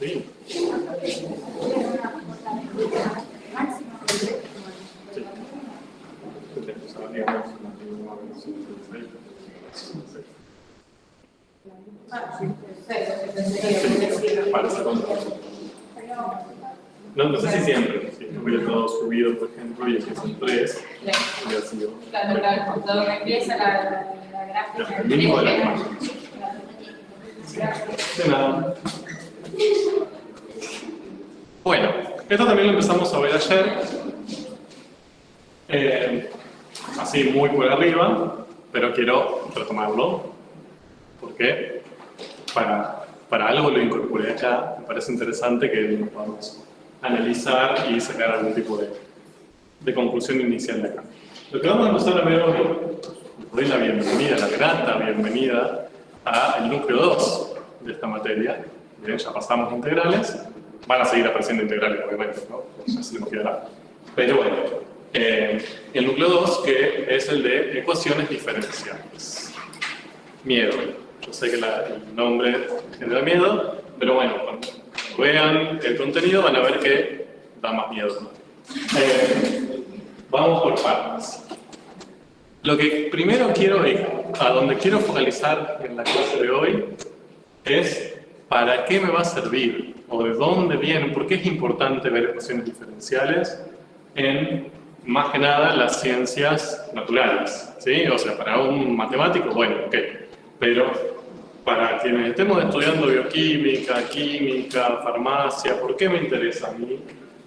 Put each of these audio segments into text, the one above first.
Sí. No sé si siempre, si hubiera todo subido, por ejemplo, y aquí son 3, hubiera sido. Cuando empieza la gráfica. El mínimo de la imagen. De nada. Bueno, esto también lo empezamos a ver ayer. Así muy por arriba, pero quiero retomarlo. ¿Por qué? Para algo lo incorporé acá. Me parece interesante que lo podamos analizar y sacar algún tipo de conclusión inicial de acá. Lo que vamos a empezar a ver hoy, doy la bienvenida, la grata bienvenida al núcleo 2 de esta materia. Bien, ya pasamos integrales, van a seguir apareciendo integrales, obviamente, ¿no? Ya se les quedará. Pero bueno, el núcleo 2, que es el de ecuaciones diferenciales. Miedo. Yo sé que el nombre genera miedo, pero bueno, cuando vean el contenido van a ver que da más miedo. Vamos por partes. Lo que primero quiero ir, a donde quiero focalizar en la clase de hoy, es para qué me va a servir, o de dónde vienen, por qué es importante ver ecuaciones diferenciales en, más que nada, las ciencias naturales, ¿sí? O sea, para un matemático, bueno, ok, pero para quienes estemos estudiando bioquímica, química, farmacia, ¿por qué me interesa a mí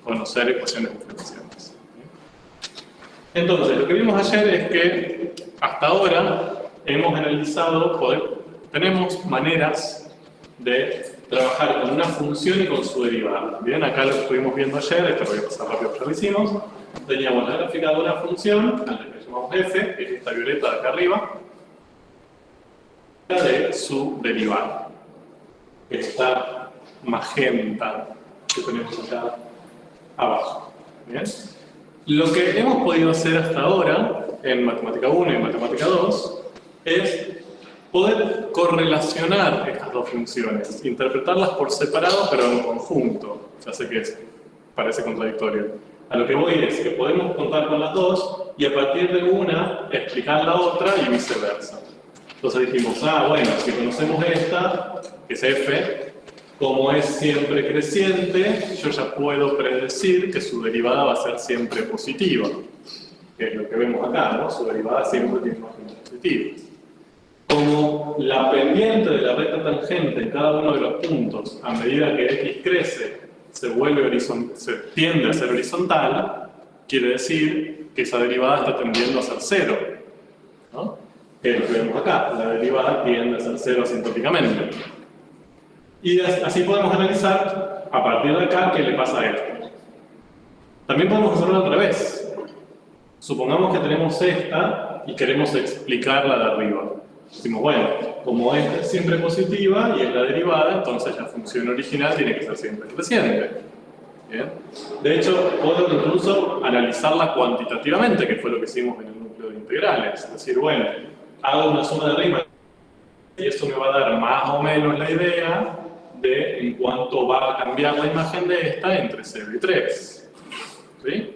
conocer ecuaciones diferenciales? Entonces, lo que vimos ayer es que hasta ahora hemos analizado, tenemos maneras de trabajar con una función y con su derivada. Bien, acá lo estuvimos viendo ayer, esto lo voy a pasar rápido, ya lo hicimos. Teníamos la gráfica de una función, a la que llamamos f, que es esta violeta de acá arriba, de su derivada. Esta magenta que tenemos acá abajo. ¿Bien? Lo que hemos podido hacer hasta ahora, en Matemática 1 y en Matemática 2, es poder correlacionar estas dos funciones, interpretarlas por separado pero en conjunto. Ya sé que parece contradictorio. A lo que voy es que podemos contar con las dos y a partir de una explicar la otra y viceversa. Entonces dijimos, bueno, si conocemos esta, que es f, como es siempre creciente, yo ya puedo predecir que su derivada va a ser siempre positiva. Que es lo que vemos acá, ¿no? Su derivada siempre tiene imágenes positivas. Como la pendiente de la recta tangente en cada uno de los puntos, a medida que x crece, se tiende a ser horizontal, quiere decir que esa derivada está tendiendo a ser cero, ¿no? Que es lo que vemos acá, la derivada tiende a ser cero asintóticamente. Y así podemos analizar, a partir de acá, qué le pasa a esto. También podemos hacerlo al revés. Supongamos que tenemos esta y queremos explicarla de arriba. Decimos, bueno, como esta es siempre positiva y es la derivada, entonces la función original tiene que ser siempre creciente. ¿Bien? De hecho, puedo incluso analizarla cuantitativamente, que fue lo que hicimos en el núcleo de integrales. Es decir, bueno, hago una suma de rimas y eso me va a dar más o menos la idea de en cuánto va a cambiar la imagen de esta entre 0 y 3. ¿Sí?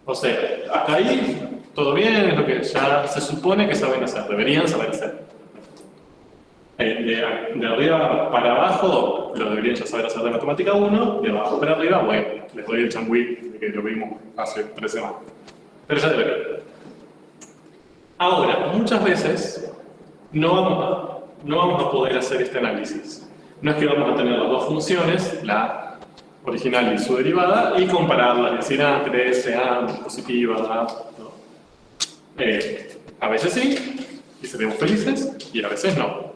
O sea, hasta ahí todo bien, es lo que ya se supone que saben hacer, deberían saber hacer. De arriba para abajo lo deberían ya saber hacer de Matemática 1, de abajo para arriba, bueno, les doy el changüí que lo vimos hace 3 semanas. Pero ya deberían. Ahora, muchas veces no vamos a poder hacer este análisis. No es que vamos a tener las dos funciones, la original y su derivada, y compararlas, decir, crece, positiva, ¿no? A veces sí, y seremos felices, y a veces no.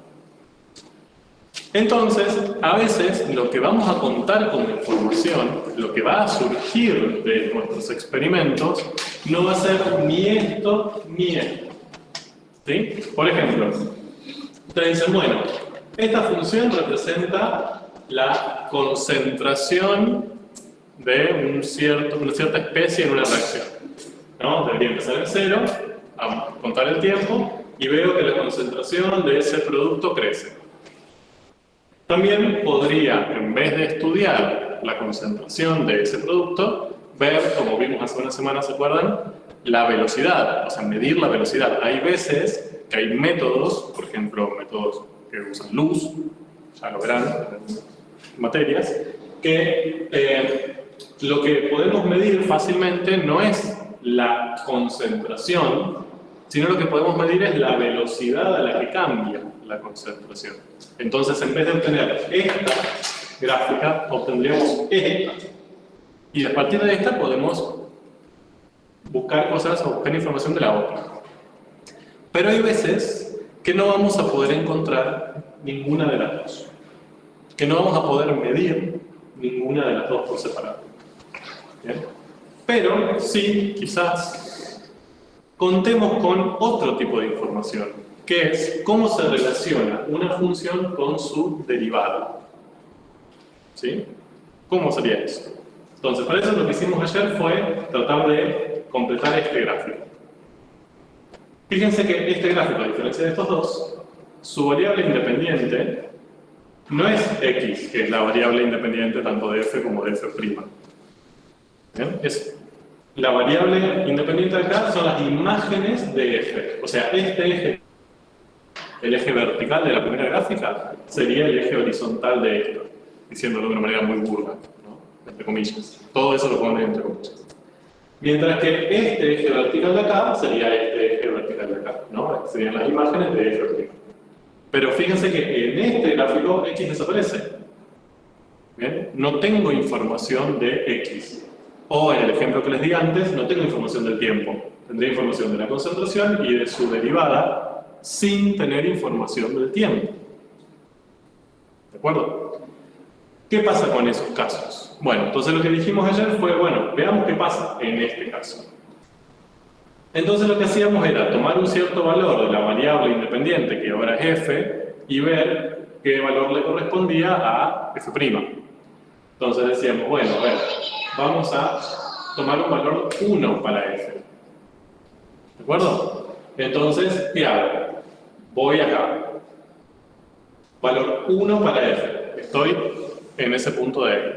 Entonces, a veces lo que vamos a contar como información, lo que va a surgir de nuestros experimentos, no va a ser ni esto ni esto. ¿Sí? Por ejemplo, ustedes dicen, bueno, esta función representa la concentración de una cierta especie en una reacción, ¿no? Debería empezar en 0, a contar el tiempo, y veo que la concentración de ese producto crece. También podría, en vez de estudiar la concentración de ese producto, ver, como vimos hace una semana, ¿se acuerdan? La velocidad, o sea, medir la velocidad. Hay veces que hay métodos, por ejemplo, métodos que usan luz, ya lo verán en materias, que lo que podemos medir fácilmente no es la concentración, sino lo que podemos medir es la velocidad a la que cambia la concentración. Entonces, en vez de obtener esta gráfica, obtendríamos esta. Y a partir de esta podemos buscar cosas o buscar información de la otra. Pero hay veces que no vamos a poder encontrar ninguna de las dos. Que no vamos a poder medir ninguna de las dos por separado. ¿Bien? Pero sí, quizás, contemos con otro tipo de información, que es cómo se relaciona una función con su derivada. ¿Sí? ¿Cómo sería eso? Entonces, para eso lo que hicimos ayer fue tratar de completar este gráfico. Fíjense que este gráfico, a diferencia de estos dos, su variable independiente no es x, que es la variable independiente tanto de f como de f'. ¿Bien? Es la variable independiente de acá son las imágenes de f. O sea, este eje, el eje vertical de la primera gráfica, sería el eje horizontal de esto, diciéndolo de una manera muy burda, ¿no? Entre comillas. Todo eso lo ponen entre comillas. Mientras que este eje vertical de acá sería este eje vertical de acá, ¿no? Serían las imágenes de f'. Pero fíjense que en este gráfico x desaparece. ¿Bien? No tengo información de x. O en el ejemplo que les di antes, no tengo información del tiempo. Tendré información de la concentración y de su derivada sin tener información del tiempo. ¿De acuerdo? ¿Qué pasa con esos casos? Bueno, entonces lo que dijimos ayer fue, bueno, veamos qué pasa en este caso. Entonces lo que hacíamos era tomar un cierto valor de la variable independiente, que ahora es f, y ver qué valor le correspondía a f'. Entonces decíamos, bueno, a ver, vamos a tomar un valor 1 para f. ¿De acuerdo? Entonces, ¿qué hago? Voy acá. Valor 1 para f. Estoy en ese punto de x.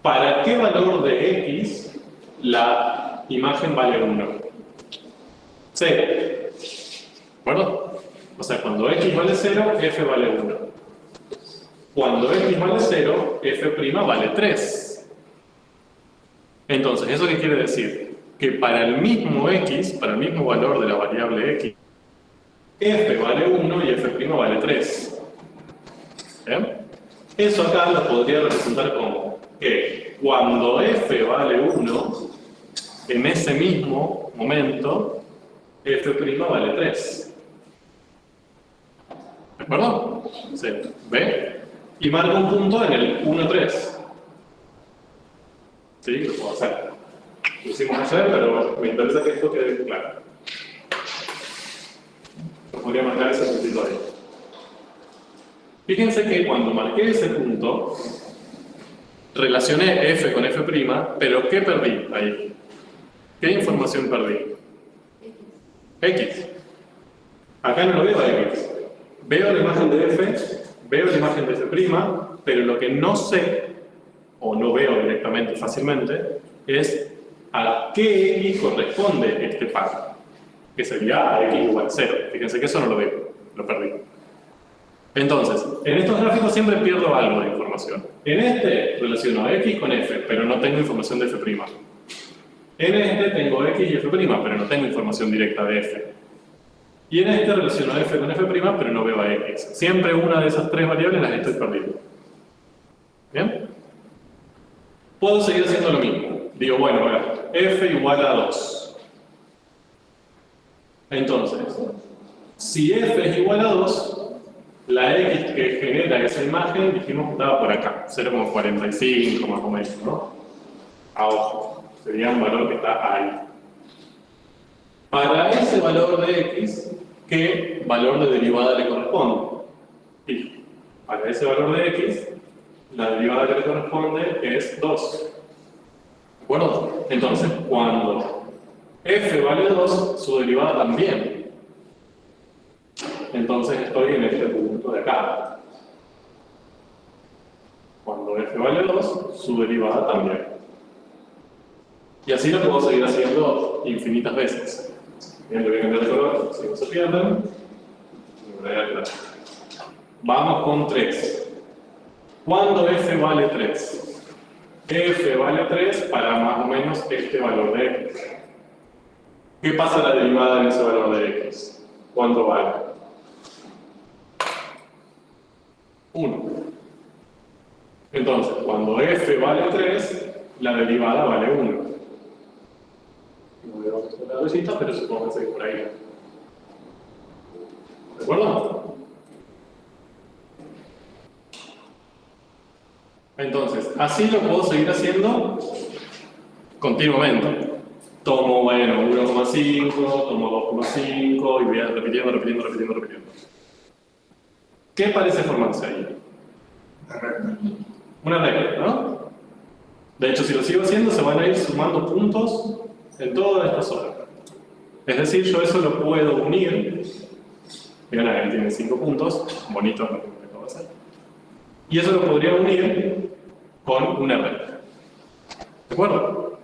¿Para qué valor de x la imagen vale 1? 0. ¿De acuerdo? O sea, cuando x vale 0, f vale 1. Cuando x vale 0, f' vale 3. Entonces, ¿eso qué quiere decir? Que para el mismo x, para el mismo valor de la variable x, f vale 1 y f' vale 3. ¿Bien? Eso acá lo podría representar como que cuando f vale 1, en ese mismo momento, f' vale 3. ¿De acuerdo? ¿Sí? ¿Ve? Y marco un punto en el 1, 3. ¿Sí? Lo puedo hacer. Lo hicimos ayer, pero me interesa que esto quede claro. Podría marcar ese puntito ahí. Fíjense que cuando marqué ese punto, relacioné f con f', pero ¿qué perdí ahí? ¿Qué información perdí? X. Acá no lo veo a x. Veo la imagen de f, veo la imagen de f', pero lo que no sé, o no veo directamente fácilmente, es a qué x corresponde este par, que sería a x igual a 0. Fíjense que eso no lo veo, lo perdí. Entonces, en estos gráficos siempre pierdo algo de información. En este relaciono x con f, pero no tengo información de f'. En este tengo x y f', pero no tengo información directa de f. Y en este relaciono f con f', pero no veo a x. Siempre una de esas tres variables las estoy perdiendo. ¿Bien? Puedo seguir haciendo lo mismo. Digo, bueno, a ver, f igual a 2. Entonces, si f es igual a 2, la x que genera esa imagen, dijimos que estaba por acá, 0,45 más o menos, ¿no? A ojo, sería un valor que está ahí. Para ese valor de x, ¿qué valor de derivada le corresponde? Y para ese valor de x, la derivada que le corresponde es 2. ¿De acuerdo? Entonces, cuando f vale 2, su derivada también. Entonces estoy en este punto de acá. vale 2, su derivada también. Y así lo puedo seguir haciendo infinitas veces. Bien, le voy a cambiar de color, si no se pierden. Vamos con 3. ¿Cuándo f vale 3? F vale 3 para más o menos este valor de x. ¿Qué pasa a la derivada en ese valor de x? ¿Cuánto vale? 1. Entonces, cuando f vale 3, la derivada vale 1. No veo la recita, pero supongo que por ahí. ¿De acuerdo? Entonces, así lo puedo seguir haciendo continuamente. Tomo, bueno, 1,5, tomo 2,5 y voy repitiendo. ¿Qué parece formarse ahí? Una recta, ¿no? De hecho, si lo sigo haciendo, se van a ir sumando puntos en toda esta zona. Es decir, yo eso lo puedo unir. Miren, ahí tiene 5 puntos, bonito lo que acabo de hacer. Y eso lo podría unir con una recta. ¿De acuerdo?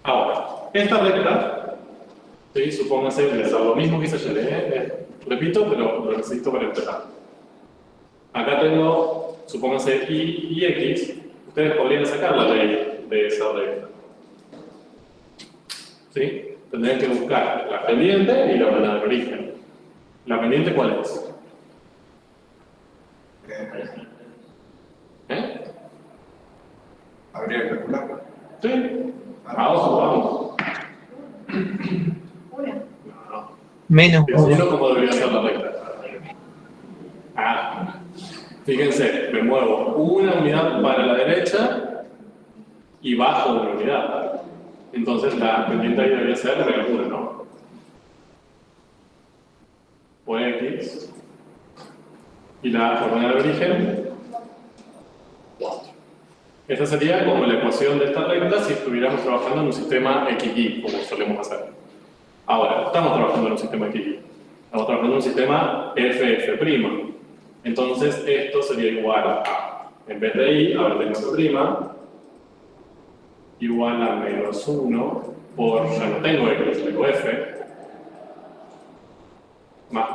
Ahora, esta recta, ¿sí? Supóngase que es lo mismo que hice ayer, repito, pero lo necesito para empezar. Acá tengo, supóngase y y x, ustedes podrían sacar la ley de esa recta. ¿Sí? Tendrían que buscar la pendiente y la ordenada de origen. ¿La pendiente cuál es? Habría que calcularlo. ¿Sí? Vamos. Una. No. Menos Decirlo cómo debería ser la recta. Fíjense, me muevo una unidad para la derecha y bajo una unidad. Entonces la pendiente ahí debería ser real 1, ¿no? O x. Y la ordenada de origen, 4. Esta sería como la ecuación de esta recta si estuviéramos trabajando en un sistema XY, como solemos hacer. Ahora, estamos trabajando en un sistema XY. Estamos trabajando en un sistema FF'. Entonces, esto sería igual a, en vez de I, ahora tengo F', igual a menos 1 por, ya no tengo X, tengo F, más.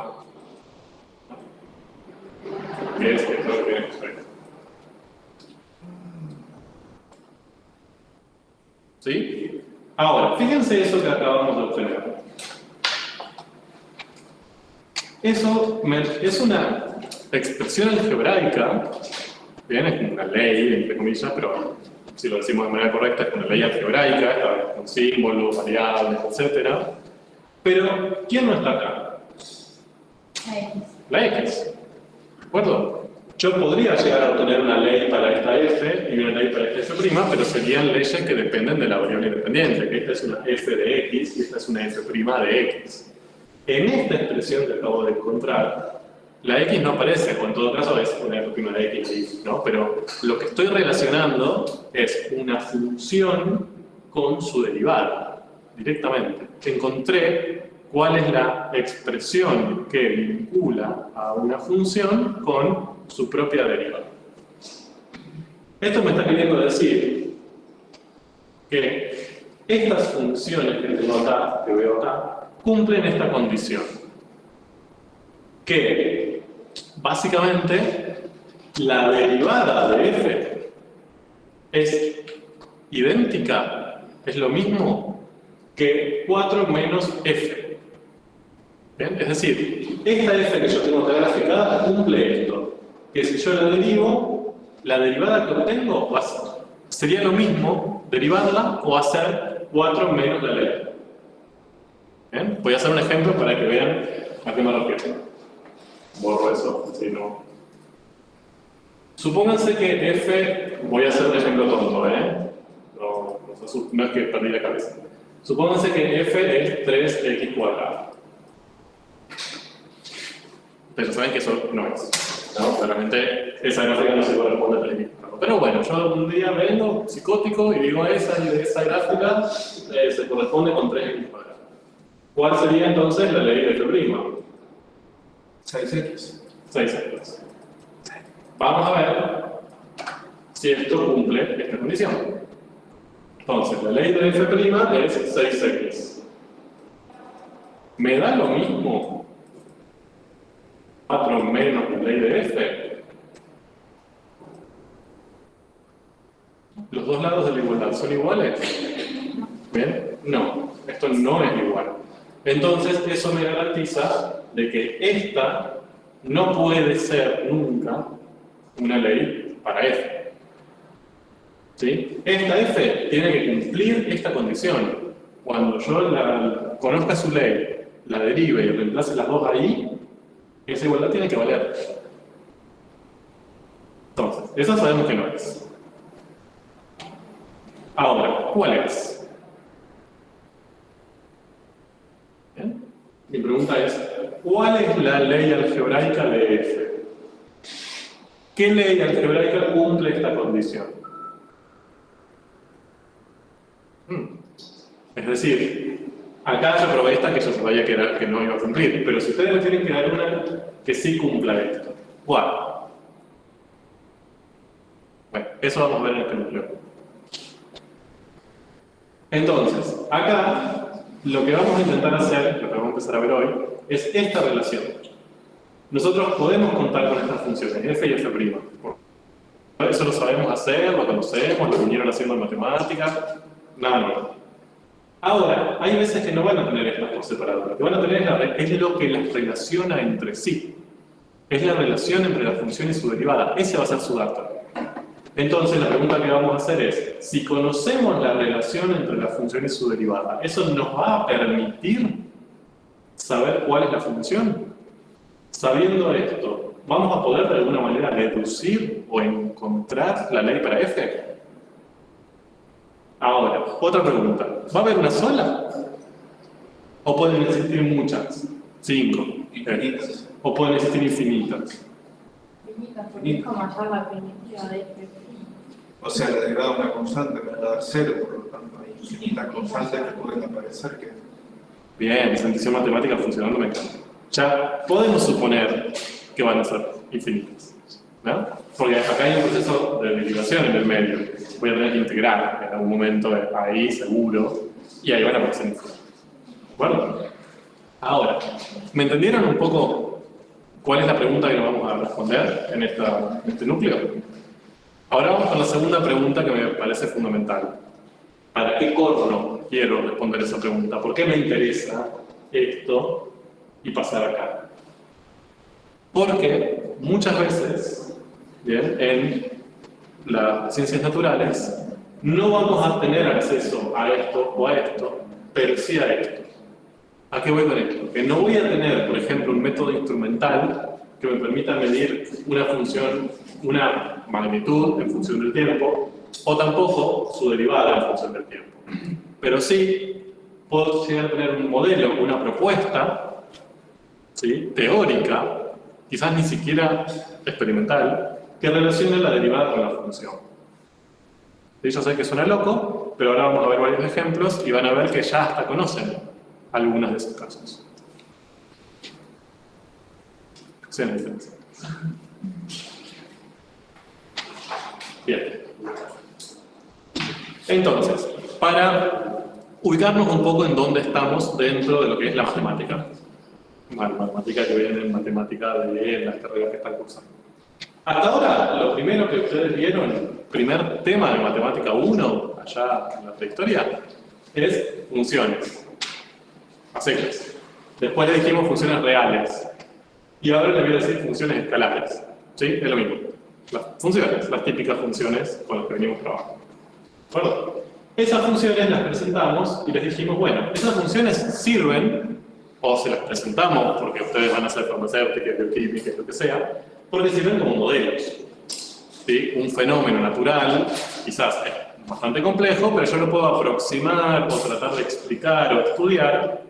Que es esto que tiene que ser. ¿Sí? Ahora, fíjense eso que acabamos de obtener. Eso es una expresión algebraica, bien, es como una ley, entre comillas, pero si lo decimos de manera correcta, es una ley algebraica, con símbolos, variables, etc. Pero, ¿quién no está acá? La X. ¿De acuerdo? Yo podría llegar a obtener una ley para esta F y una ley para esta F', pero serían leyes que dependen de la variable independiente, que esta es una F de X y esta es una F' de X. En esta expresión que acabo de encontrar, la X no aparece, o en todo caso es una F' de X, ¿no? Pero lo que estoy relacionando es una función con su derivada, directamente. Encontré cuál es la expresión que vincula a una función con su propia derivada. Esto me está queriendo decir que estas funciones que tengo acá, que veo acá, cumplen esta condición. Que, básicamente, la derivada de f es idéntica, es lo mismo que 4 menos f. ¿Bien? Es decir, esta f que yo tengo acá graficada cumple esto. Que si yo la derivo, la derivada que obtengo sería lo mismo derivarla o hacer 4 menos la ley. ¿Bien? Voy a hacer un ejemplo para que vean a qué me refiero. Borro eso, si no. Supónganse que f, voy a hacer un ejemplo tonto, no es que perdí la cabeza. Supónganse que f es 3x cuadrado. Pero saben que eso no es, ¿no? Claramente esa gráfica no se corresponde a 3x cuadrado. Pero bueno, yo un día vengo psicótico y digo esa gráfica se corresponde con 3x cuadrado. ¿Cuál sería entonces la ley de F'? 6x. 6x. Vamos a ver si esto cumple esta condición. Entonces, la ley de f' es 6x. ¿Me da lo mismo 4 menos la ley de f? ¿Los dos lados de la igualdad son iguales? ¿Bien? No, esto no es igual. Entonces, eso me garantiza de que esta no puede ser nunca una ley para f. ¿Sí? Esta f tiene que cumplir esta condición. Cuando yo conozca su ley, la derive y reemplace las dos ahí, esa igualdad tiene que valer. Entonces, eso sabemos que no es. Ahora, ¿cuál es? ¿Bien? Mi pregunta es, ¿cuál es la ley algebraica de f? ¿Qué ley algebraica cumple esta condición? Es decir, acá yo probé esta que yo sabía que no iba a cumplir, pero si ustedes me tienen que dar una que sí cumpla esto, ¿cuál? Bueno, eso vamos a ver en este núcleo. Entonces, acá lo que vamos a intentar hacer, lo que vamos a empezar a ver hoy, es esta relación. Nosotros podemos contar con estas funciones, f y f'. Eso lo sabemos hacer, lo conocemos, lo vinieron haciendo en matemáticas, nada nuevo. Ahora, hay veces que no van a tener estas por separado. Lo que van a tener es lo que las relaciona entre sí. Es la relación entre la función y su derivada. Ese va a ser su dato. Entonces, la pregunta que vamos a hacer es, si conocemos la relación entre la función y su derivada, ¿eso nos va a permitir saber cuál es la función? Sabiendo esto, ¿vamos a poder de alguna manera deducir o encontrar la ley para f? Ahora, otra pregunta. ¿Va a haber una sola? ¿O pueden existir muchas? 5. Infinitas. ¿O pueden existir infinitas? Infinitas, porque es como hallar la primitiva de f'. O sea, la derivada de una constante me va a dar 0, por lo tanto hay infinitas constantes que pueden aparecer que... Bien, sensación matemática funcionando me encanta. Ya podemos suponer que van a ser infinitas, ¿no? Porque acá hay un proceso de derivación en el medio. Voy a tener que integrar en algún momento ahí, seguro, y ahí van a aparecer infinitas. ¿De acuerdo? Ahora, ¿me entendieron un poco cuál es la pregunta que nos vamos a responder en este núcleo? Ahora vamos con la segunda pregunta que me parece fundamental. ¿Para qué corno quiero responder esa pregunta? ¿Por qué me interesa esto y pasar acá? Porque muchas veces, bien, en las ciencias naturales, no vamos a tener acceso a esto o a esto, pero sí a esto. ¿A qué voy con esto? Que no voy a tener, por ejemplo, un método instrumental que me permita medir una función, una magnitud en función del tiempo, o tampoco su derivada en función del tiempo. Pero sí puedo llegar a tener un modelo, una propuesta, ¿sí?, teórica, quizás ni siquiera experimental, que relacione la derivada con la función. ¿Sí? Yo sé que suena loco, pero ahora vamos a ver varios ejemplos y van a ver que ya hasta conocen algunos de esos casos. ¿Sí la diferencia? Bien. Entonces, para ubicarnos un poco en dónde estamos dentro de lo que es la matemática. Bueno, matemática que viene en matemática de las carreras que están cursando. Hasta ahora, lo primero que ustedes vieron, el primer tema de matemática 1, allá en la prehistoria, es funciones. A secas. Después le dijimos funciones reales. Y ahora les voy a decir funciones escalares. ¿Sí? Es lo mismo. Las funciones, las típicas funciones con las que venimos trabajando. ¿De acuerdo? Esas funciones las presentamos y les dijimos, bueno, esas funciones sirven, o se las presentamos porque ustedes van a hacer farmacéutica, bioquímica, lo que sea, porque sirven como modelos. ¿Sí? Un fenómeno natural, quizás es bastante complejo, pero yo lo puedo aproximar o tratar de explicar o estudiar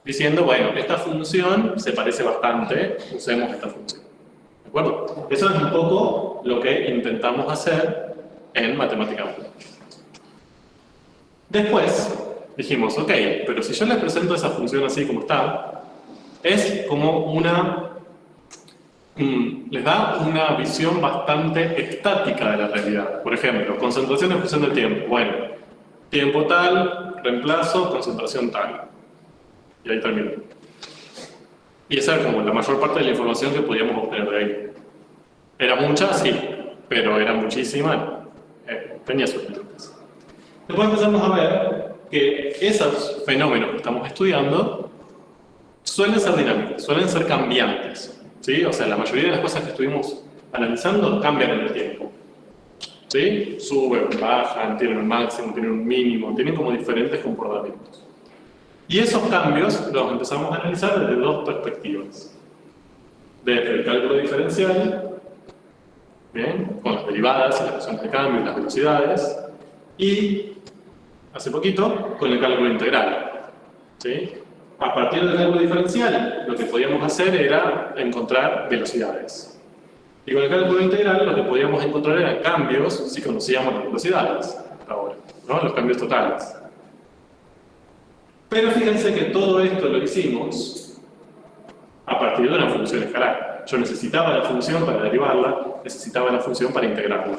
diciendo, bueno, esta función se parece bastante, usemos esta función. ¿De acuerdo? Eso es un poco lo que intentamos hacer en matemática 1. Después dijimos, ok, pero si yo les presento esa función así como está, es como una les da una visión bastante estática de la realidad. Por ejemplo, concentración en función del tiempo. Bueno, tiempo tal, reemplazo, concentración tal. Y ahí termino. Y esa era como la mayor parte de la información que podíamos obtener de ahí. ¿Era mucha? Sí, pero era muchísima. Tenía sus límites. Después empezamos a ver que esos fenómenos que estamos estudiando suelen ser dinámicos, suelen ser cambiantes. ¿Sí? O sea, la mayoría de las cosas que estuvimos analizando cambian en el tiempo. ¿Sí? Suben, bajan, tienen un máximo, tienen un mínimo, tienen como diferentes comportamientos. Y esos cambios los empezamos a analizar desde dos perspectivas. Desde el cálculo diferencial, ¿bien? Con las derivadas, las ecuaciones de cambio y las velocidades, y hace poquito con el cálculo integral. ¿Sí? A partir del cálculo diferencial, lo que podíamos hacer era encontrar velocidades. Y con el cálculo integral, lo que podíamos encontrar eran cambios si conocíamos las velocidades, hasta ahora, ¿no? Los cambios totales. Pero fíjense que todo esto lo hicimos a partir de una función escalar. Yo necesitaba la función para derivarla, necesitaba la función para integrarla.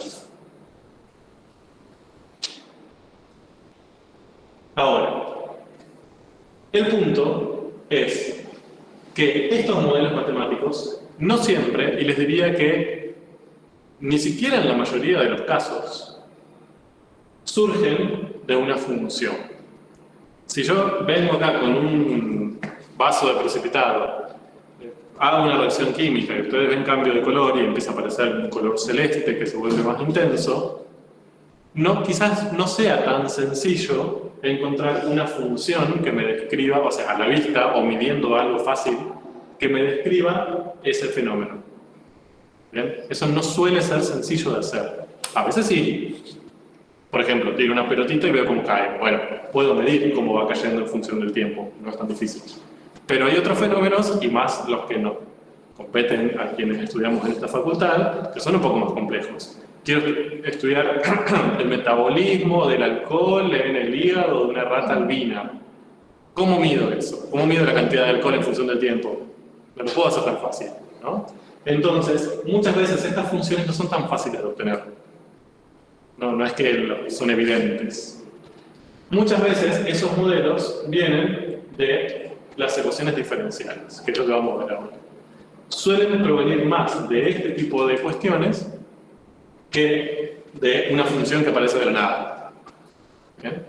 Ahora, el punto es que estos modelos matemáticos no siempre, y les diría que ni siquiera en la mayoría de los casos, surgen de una función. Si yo vengo acá con un vaso de precipitado, hago una reacción química y ustedes ven cambio de color y empieza a aparecer un color celeste que se vuelve más intenso, quizás no sea tan sencillo encontrar una función que me describa, o sea, a la vista o midiendo algo fácil, que me describa ese fenómeno. ¿Bien? Eso no suele ser sencillo de hacer. A veces sí. Por ejemplo, tiro una pelotita y veo cómo cae. Bueno, puedo medir cómo va cayendo en función del tiempo. No es tan difícil. Pero hay otros fenómenos, y más los que no competen a quienes estudiamos en esta facultad, que son un poco más complejos. Quiero estudiar el metabolismo del alcohol en el hígado de una rata albina. ¿Cómo mido eso? ¿Cómo mido la cantidad de alcohol en función del tiempo? No lo puedo hacer tan fácil, ¿no? Entonces, muchas veces estas funciones no son tan fáciles de obtener. No es que son evidentes. Muchas veces esos modelos vienen de las ecuaciones diferenciales, que es lo que vamos a ver ahora. Suelen provenir más de este tipo de cuestiones que de una función que aparece de la nada. ¿Bien?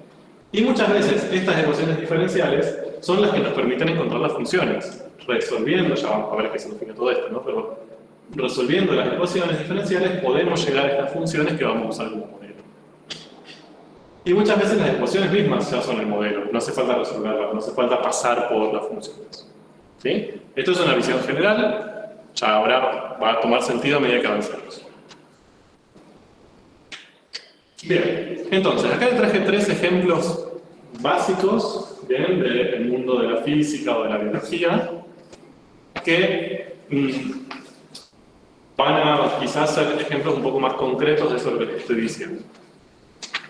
Y muchas veces estas ecuaciones diferenciales son las que nos permiten encontrar las funciones. Resolviendo, ya vamos a ver qué significa todo esto, ¿no? Pero resolviendo las ecuaciones diferenciales podemos llegar a estas funciones que vamos a usar como modelo. Y muchas veces las ecuaciones mismas ya son el modelo, no hace falta resolverlas, no hace falta pasar por las funciones. ¿Sí? Esto es una visión general, ya ahora va a tomar sentido a medida que avancemos. Bien, entonces acá les traje 3 ejemplos básicos, ¿bien?, del mundo de la física o de la biología, que van a quizás ser ejemplos un poco más concretos de eso que les estoy diciendo.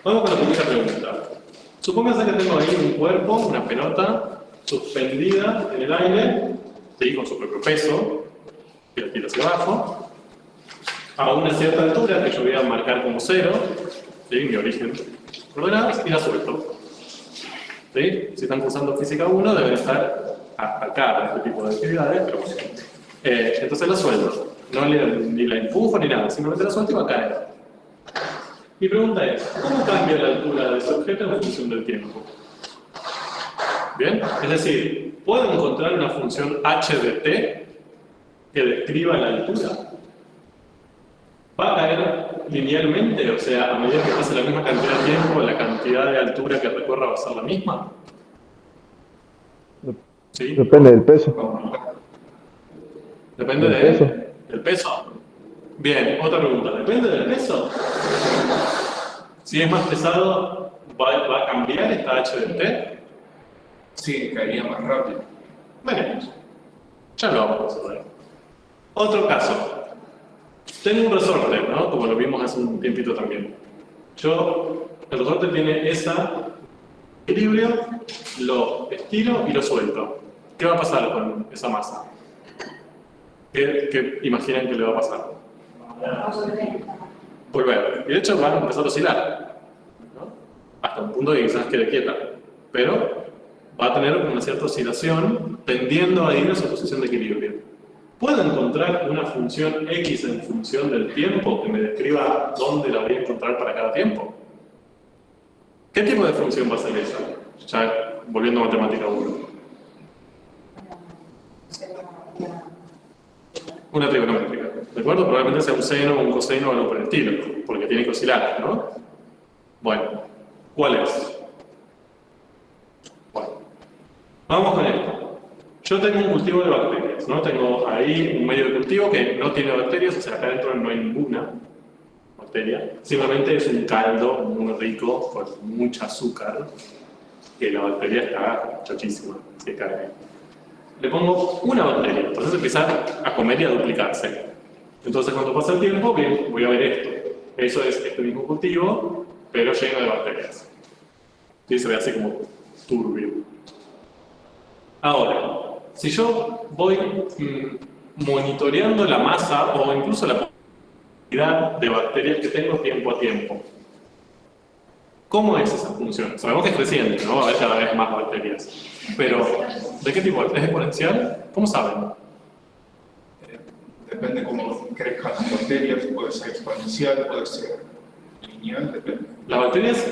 Vamos con la primera pregunta. Supónganse que tengo ahí un cuerpo, una pelota, suspendida en el aire, ¿sí?, con su propio peso, y la tiro hacia abajo, a una cierta altura que yo voy a marcar como 0, ¿sí?, mi origen coordenadas, y la suelto. ¿Sí? Si están cursando física 1, deben estar acá para este tipo de actividades, pero bueno. Entonces la suelto. No ni la empujo ni nada, simplemente la suelto y va a caer. Mi pregunta es, ¿cómo cambia la altura de ese objeto en función del tiempo? ¿Bien? Es decir, ¿puedo encontrar una función h de t que describa la altura? ¿Va a caer linealmente? O sea, a medida que pase la misma cantidad de tiempo, la cantidad de altura que recorra va a ser la misma. ¿Sí? Depende del peso. Depende del peso. Bien, otra pregunta. ¿Depende del peso? Si es más pesado, ¿va a cambiar esta h de t? Sí, caería más rápido. Veremos. Ya lo vamos a resolver. Otro caso. Tengo un resorte, ¿no? Como lo vimos hace un tiempito también. El resorte tiene ese equilibrio, lo estiro y lo suelto. ¿Qué va a pasar con esa masa? ¿Qué imaginan que le va a pasar? Volver. Y de hecho va a empezar a oscilar, ¿no? Hasta un punto que quizás quede quieta. Pero va a tener una cierta oscilación tendiendo a ir a su posición de equilibrio. ¿Puedo encontrar una función x en función del tiempo que me describa dónde la voy a encontrar para cada tiempo? ¿Qué tipo de función va a ser esa? Ya volviendo a matemática 1. Una trigonométrica, ¿de acuerdo? Probablemente sea un seno, un coseno o algo por el estilo, porque tiene que oscilar, ¿no? Bueno, ¿cuál es? Bueno, vamos con esto. Yo tengo un cultivo de bacterias, ¿no? Tengo ahí un medio de cultivo que no tiene bacterias, o sea, acá adentro no hay ninguna bacteria, simplemente es un caldo muy rico, con mucho azúcar, que la bacteria está chochísima, se cae. Le pongo una bacteria, entonces empieza a comer y a duplicarse. Entonces cuando pasa el tiempo, bien, voy a ver esto. Eso es este mismo cultivo, pero lleno de bacterias. Y se ve así como turbio. Ahora, si yo voy monitoreando la masa o incluso la cantidad de bacterias que tengo tiempo a tiempo, ¿cómo es esa función? Sabemos que es creciente, ¿no? Va a haber cada vez más bacterias. Pero, ¿de qué tipo? ¿Es exponencial? ¿Cómo saben? Depende cómo crezcan las bacterias, puede ser exponencial, puede ser lineal, depende. Las bacterias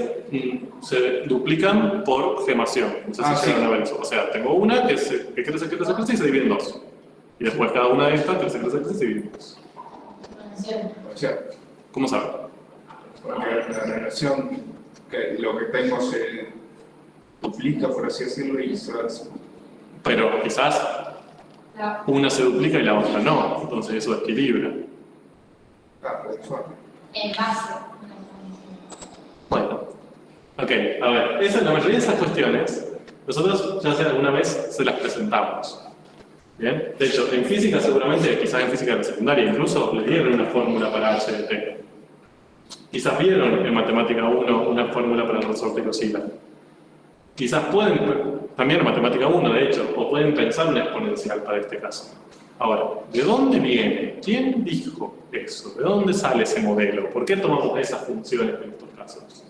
se duplican por gemación. No sé si llegan a ver eso. O sea, tengo una que crece y se divide en dos. Y después cada una de estas crece y se divide en dos. Exponencial. ¿Cómo saben? Porque la relación, que lo que tengo se duplica, por así decirlo, y se va. Pero quizás una se duplica y la otra no. Entonces eso equilibra. En base. Bueno, ok, a ver, la mayoría de esas cuestiones, nosotros ya alguna vez se las presentamos. ¿Bien? De hecho, en física seguramente, quizás en física de la secundaria, incluso les dieron una fórmula para H de T. Quizás vieron en matemática 1 una fórmula para el resorte que oscila. Quizás pueden, también en matemática 1 de hecho, o pueden pensar una exponencial para este caso. Ahora, ¿de dónde viene? ¿Quién dijo eso? ¿De dónde sale ese modelo? ¿Por qué tomamos esas funciones en estos casos?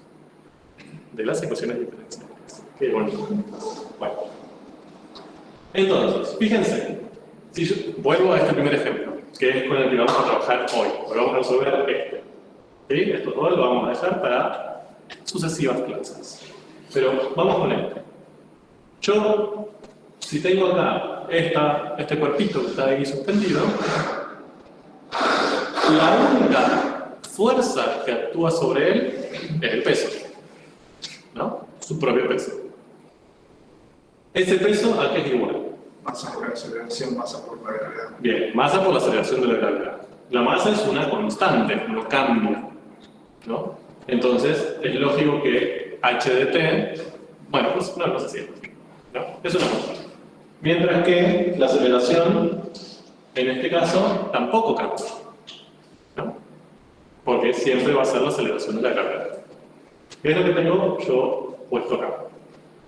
De las ecuaciones diferenciales. Qué bonito. Bueno. Entonces, fíjense, si yo vuelvo a este primer ejemplo, que es con el que vamos a trabajar hoy. Hoy vamos a resolver este. ¿Sí? Esto todo lo vamos a dejar para sucesivas clases. Pero vamos con este. Yo, si tengo acá este cuerpito que está ahí suspendido, la única fuerza que actúa sobre él es el peso, ¿no? Su propio peso. Ese peso, ¿a qué es igual? Masa por la aceleración, masa por la gravedad. Bien, masa por la aceleración de la gravedad. La masa es una constante, no cambia, ¿no? Entonces, es lógico que h de t, bueno, pues una cosa así, ¿no? Es una constante. Mientras que la aceleración, en este caso, tampoco cambia, ¿no? Porque siempre va a ser la aceleración de la gravedad. ¿Qué es lo que tengo yo puesto acá?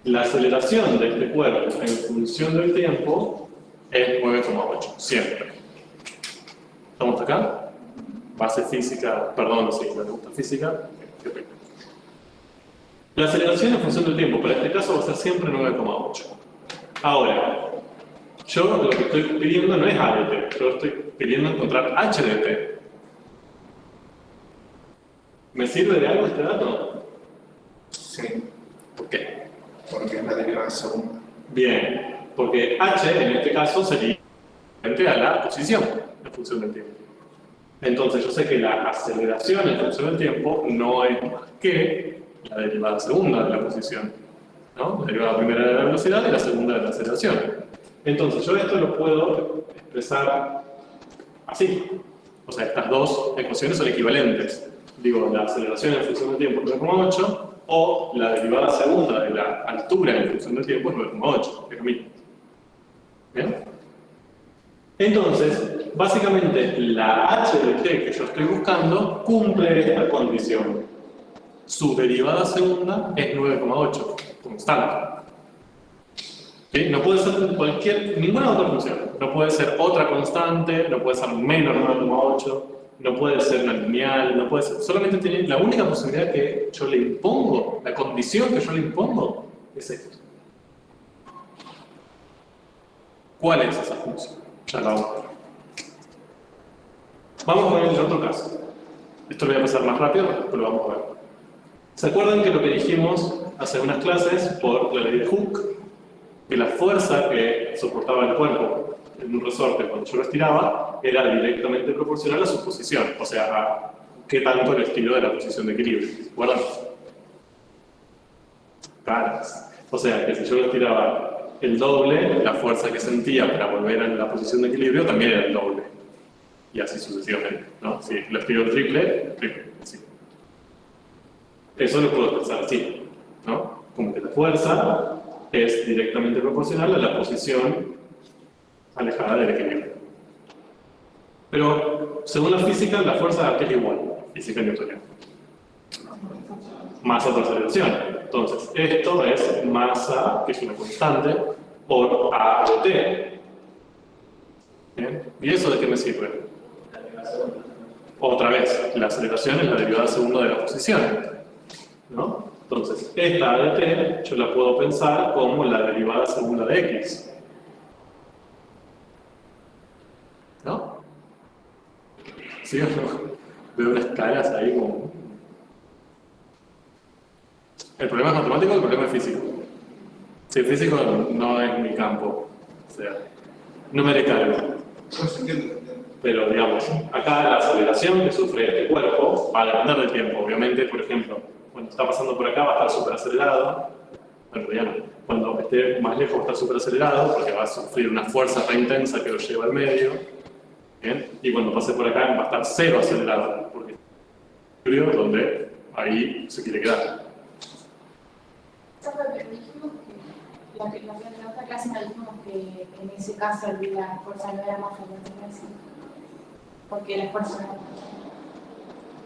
La aceleración de este cuerpo en función del tiempo es 9,8, siempre. ¿Estamos acá? Base física, perdón, si me gusta física. La aceleración en función del tiempo, para este caso va a ser siempre 9,8. Ahora, yo lo que estoy pidiendo no es a de t, yo estoy pidiendo encontrar h de t. ¿Me sirve de algo este dato? Sí. ¿Por qué? Porque es la derivada segunda. Bien, porque h en este caso sería frente a la posición en función del tiempo. Entonces yo sé que la aceleración en función del tiempo no es más que la derivada segunda de la posición, ¿no? La derivada primera de la velocidad y la segunda de la aceleración. Entonces yo esto lo puedo expresar así. O sea, estas dos ecuaciones son equivalentes. Digo, la aceleración en función del tiempo es 9,8 o la derivada segunda de la altura en función del tiempo es 9,8, es lo mismo. ¿Bien? Entonces, básicamente, la h de t que yo estoy buscando cumple esta condición. Su derivada segunda es 9,8, constante. ¿Sí? No puede ser ninguna otra función. No puede ser otra constante, no puede ser menos 9,8, no puede ser una lineal, no puede ser. Solamente tiene la única posibilidad que yo le impongo, la condición que yo le impongo, es esto. ¿Cuál es esa función? Ya la vamos a ver. Vamos con el otro caso. Esto lo voy a pasar más rápido, pero lo vamos a ver. ¿Se acuerdan que lo que dijimos hace unas clases por la ley de Hooke? Que la fuerza que soportaba el cuerpo en un resorte cuando yo lo estiraba era directamente proporcional a su posición, o sea, a qué tanto lo estiro de la posición de equilibrio. ¿Se acuerdan? Caras. O sea, que si yo lo estiraba el doble, la fuerza que sentía para volver a la posición de equilibrio también era el doble. Y así sucesivamente, ¿no? Si lo estiro el triple, así. Eso lo puedo pensar así, ¿no? Como que la fuerza es directamente proporcional a la posición alejada del equilibrio. Pero, según la física, la fuerza es igual, física newtoniana. Masa por aceleración. Entonces, esto es masa, que es una constante, por A de T. ¿Bien? ¿Y eso de qué me sirve? Otra vez, la aceleración es la derivada segunda de la posición, ¿no? Entonces, esta A de T yo la puedo pensar como la derivada segunda de X. ¿No? ¿Sí o no? Veo unas caras ahí como... ¿El problema es matemático o el problema es físico? Sí, físico no es mi campo. O sea, no me recargo. Pero, digamos, acá la aceleración que sufre este cuerpo va a depender del tiempo. Obviamente, por ejemplo, cuando está pasando por acá va a estar súper acelerado. Bueno, ya no. Cuando esté más lejos va a estar súper acelerado porque va a sufrir una fuerza re intensa que lo lleva al medio. ¿Bien? Y cuando pase por acá va a estar cero acelerado porque es donde ahí se quiere quedar. Dijimos que la otra clase nos dijimos que en ese caso la fuerza no era más fuerte que esa. Porque la fuerza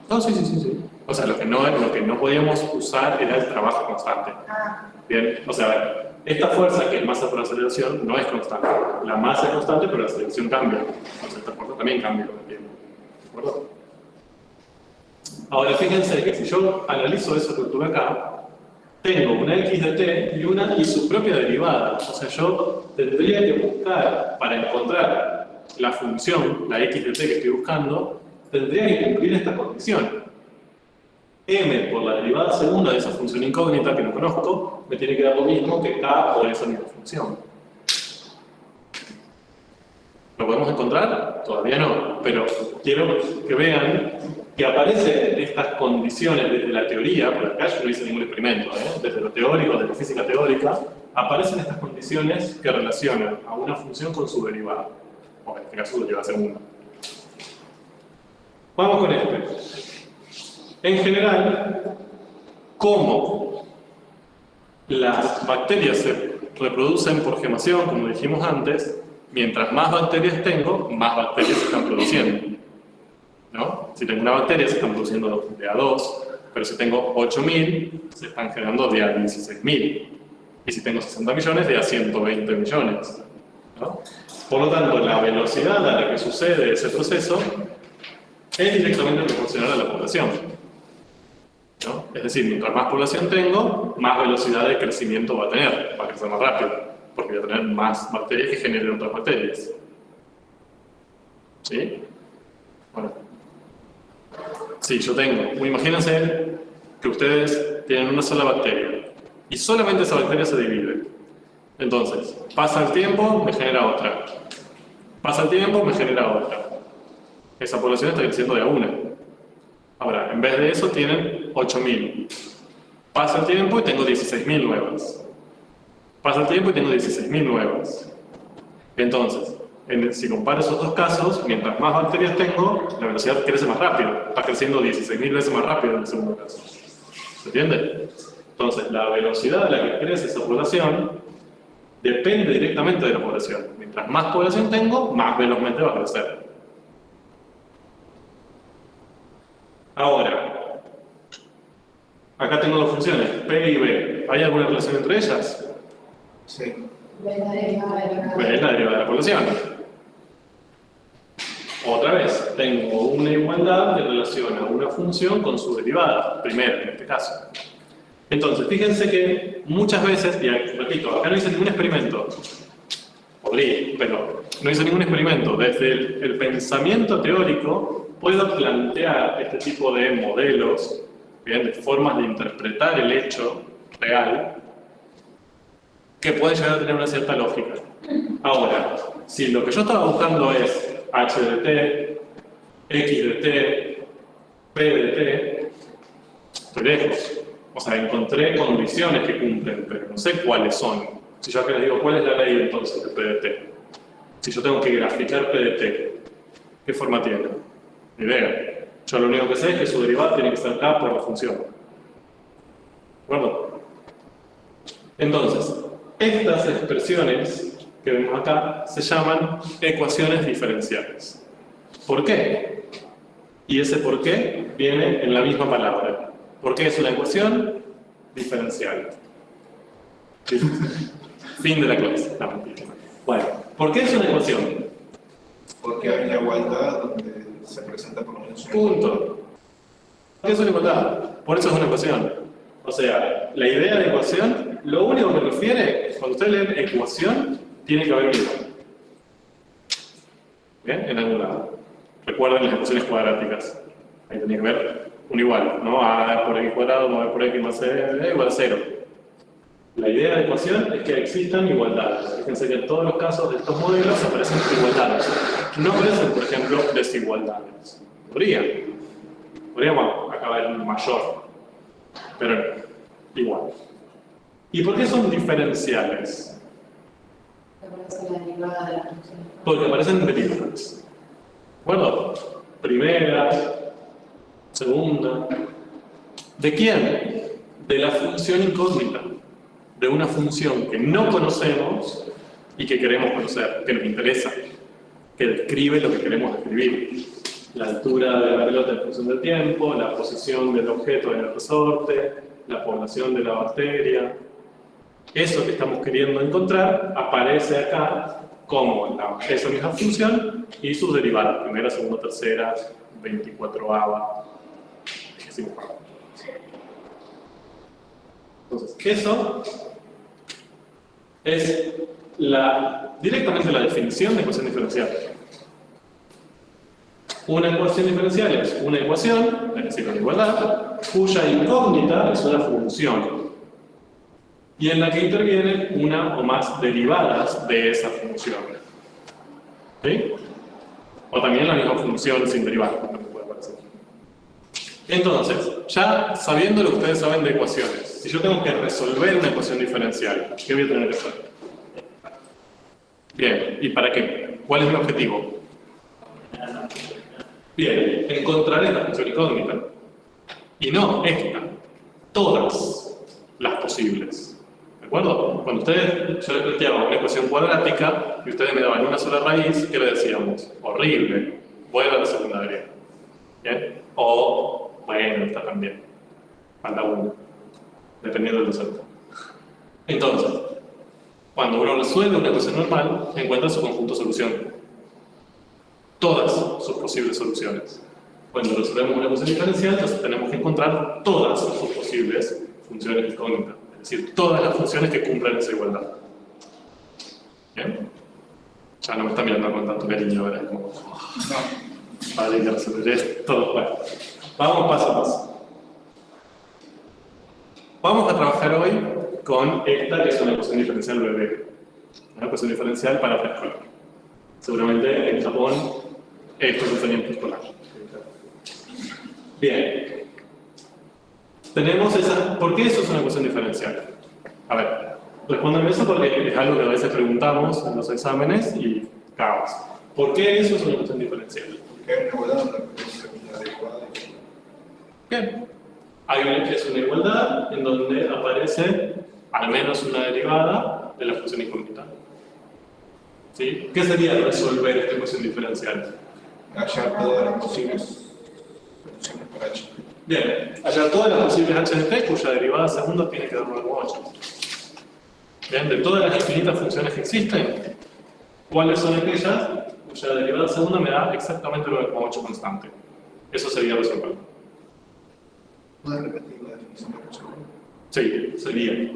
No, sí. O sea, lo que no podíamos usar era el trabajo constante. Bien, o sea, a ver, esta fuerza que es masa por aceleración no es constante. La masa es constante, pero la aceleración cambia. Entonces esta fuerza también cambia con el tiempo. ¿De acuerdo? Ahora, fíjense que si yo analizo eso que tuve acá, tengo una x de t y su propia derivada. O sea, yo tendría que buscar, para encontrar la función, la x de t que estoy buscando, tendría que cumplir esta condición. M por la derivada segunda de esa función incógnita que no conozco, me tiene que dar lo mismo que k por esa misma función. ¿Lo podemos encontrar? Todavía no, pero quiero que vean que aparecen estas condiciones desde la teoría, por acá yo no hice ningún experimento, desde lo teórico, desde la física teórica, aparecen estas condiciones que relacionan a una función con su derivada, o en este caso su derivada segunda. Vamos con este. En general, ¿cómo las bacterias se reproducen por gemación, como dijimos antes? Mientras más bacterias tengo, más bacterias se están produciendo. ¿No? Si tengo una bacteria, se están produciendo de A2, pero si tengo 8.000, se están generando de A16.000. Y si tengo 60 millones, de A120 millones. ¿No? Por lo tanto, la velocidad a la que sucede ese proceso es directamente proporcional a la población. ¿No? Es decir, mientras más población tengo, más velocidad de crecimiento va a tener, va a crecer más rápido, porque voy a tener más bacterias que generen otras bacterias. ¿Sí? Bueno. Sí, yo tengo. Imagínense que ustedes tienen una sola bacteria y solamente esa bacteria se divide. Entonces, pasa el tiempo, me genera otra. Pasa el tiempo, me genera otra. Esa población está creciendo de a una. Ahora, en vez de eso tienen 8.000. Pasa el tiempo y tengo 16.000 nuevas. Pasa el tiempo y tengo 16.000 nuevas. Entonces, si comparo esos dos casos, mientras más bacterias tengo, la velocidad crece más rápido. Está creciendo 16.000 veces más rápido en el segundo caso. ¿Se entiende? Entonces, la velocidad a la que crece esa población depende directamente de la población. Mientras más población tengo, más velozmente va a crecer. Ahora, acá tengo dos funciones, P y B. ¿Hay alguna relación entre ellas? Sí. Es la derivada de la Pues es la derivada de la población. Otra vez, tengo una igualdad en relación a una función con su derivada, primero en este caso. Entonces, fíjense que muchas veces, y repito, acá no hice ningún experimento, podría, pero no hice ningún experimento. Desde el pensamiento teórico puedo plantear este tipo de modelos, ¿bien? De formas de interpretar el hecho real, que pueden llegar a tener una cierta lógica. Ahora, si lo que yo estaba buscando es h de t, x de t, p de t, estoy lejos. O sea, encontré condiciones que cumplen, pero no sé cuáles son. Si yo acá les digo, ¿cuál es la ley entonces de p de t? Si yo tengo que graficar p de t, ¿qué forma tiene? Ni idea. Yo lo único que sé es que su derivada tiene que ser k por la función. ¿De acuerdo? Entonces, estas expresiones que vemos acá se llaman ecuaciones diferenciales. ¿Por qué? Y ese por qué viene en la misma palabra. ¿Por qué es una ecuación diferencial? Fin de la clase. No, mentira. Bueno, ¿por qué es una ecuación? Porque hay una igualdad donde se presenta por lo menos una Punto. ¿Por qué es una igualdad? Por eso es una ecuación. O sea, la idea de ecuación, lo único que refiere, cuando ustedes leen ecuación, tiene que haber un igual. ¿Bien? En algún lado. Recuerden las ecuaciones cuadráticas. Ahí tenía que ver un igual, ¿no? A por x cuadrado más b por x más c igual a 0. La idea de ecuación es que existan igualdades. Fíjense que en todos los casos de estos modelos aparecen igualdades. No aparecen, por ejemplo, desigualdades. Podríamos acabar en un mayor, pero no, igual. ¿Y por qué son diferenciales? Aparece la derivada de la función. Porque aparecen derivadas. ¿De acuerdo? Primera, segunda. ¿De quién? De la función incógnita. De una función que no conocemos y que queremos conocer, que nos interesa, que describe lo que queremos describir. La altura de la pelota en función del tiempo, la posición del objeto en el resorte, la población de la bacteria. Eso que estamos queriendo encontrar aparece acá como esa misma función y sus derivadas, primera, segunda, tercera, 24ª, 25ª. Entonces, eso es directamente la definición de ecuación diferencial. Una ecuación diferencial es una ecuación, es decir, una igualdad, cuya incógnita es una función y en la que intervienen una o más derivadas de esa función. ¿Sí? O también la misma función sin derivada, como puede parecer. Entonces, ya sabiendo lo que ustedes saben de ecuaciones, si yo tengo que resolver una ecuación diferencial, ¿qué voy a tener que hacer? Bien, ¿y para qué? ¿Cuál es mi objetivo? Bien, encontrar esta función incógnita. Y no esta, todas las posibles. ¿De acuerdo? Cuando yo les planteaba una ecuación cuadrática y ustedes me daban una sola raíz, ¿qué le decíamos? Horrible, vuelva a la secundaria. ¿Bien? O, bueno, está también. Falta uno, dependiendo del docente. Entonces, cuando uno resuelve una ecuación normal, encuentra su conjunto de solución. Todas sus posibles soluciones. Cuando resolvemos una ecuación diferencial, entonces tenemos que encontrar todas sus posibles funciones incógnitas. Es decir, todas las funciones que cumplan esa igualdad. ¿Bien? Ya no me está mirando con tanto cariño ahora. Como, vale, que resolver esto. Bueno, vamos paso a paso. Vamos a trabajar hoy con esta que es una ecuación diferencial bebé. Una ecuación diferencial para preescolar. Seguramente en Japón esto se enseña en preescolar. Bien. Tenemos esa. ¿Por qué eso es una ecuación diferencial? A ver, respóndanme eso porque es algo que a veces preguntamos en los exámenes y caos. ¿Por qué eso es una ecuación diferencial? Porque hay una igualdad donde aparece una derivada. Bien. Es una igualdad en donde aparece al menos una derivada de la función incógnita. ¿Sí? ¿Qué sería resolver esta ecuación diferencial? Hallar todas las posibles soluciones para h. Bien, hallar todas las posibles h de t cuya derivada segunda tiene que dar 9,8. Bien, de todas las infinitas funciones que existen, ¿cuáles son aquellas cuya derivada segunda me da exactamente 9,8 constante? Eso sería resolverlo. ¿Puedes repetir la definición de resolver? Sí, sería.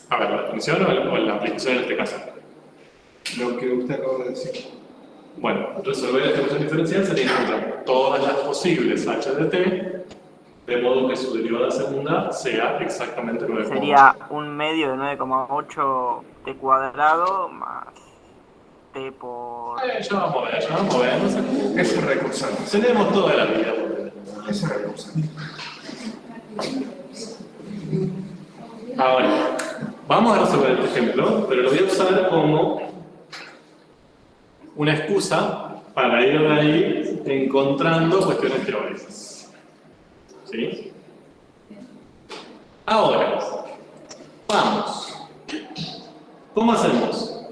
A ver, ¿la definición o la aplicación en este caso? Lo que usted acaba de decir. Bueno, resolver esta ecuación diferencial sería encontrar todas las posibles h de t, de modo que su derivada segunda sea exactamente 9,8. Sería un medio de 9,8 t cuadrado más t por... Ya vamos a ver, no sé. Eso es recursante. Tenemos toda la vida. Eso es recursante. Ahora, vamos a resolver este ejemplo, pero lo voy a usar como una excusa para ir de ahí encontrando cuestiones teóricas. ¿Sí? Ahora, vamos. ¿Cómo hacemos?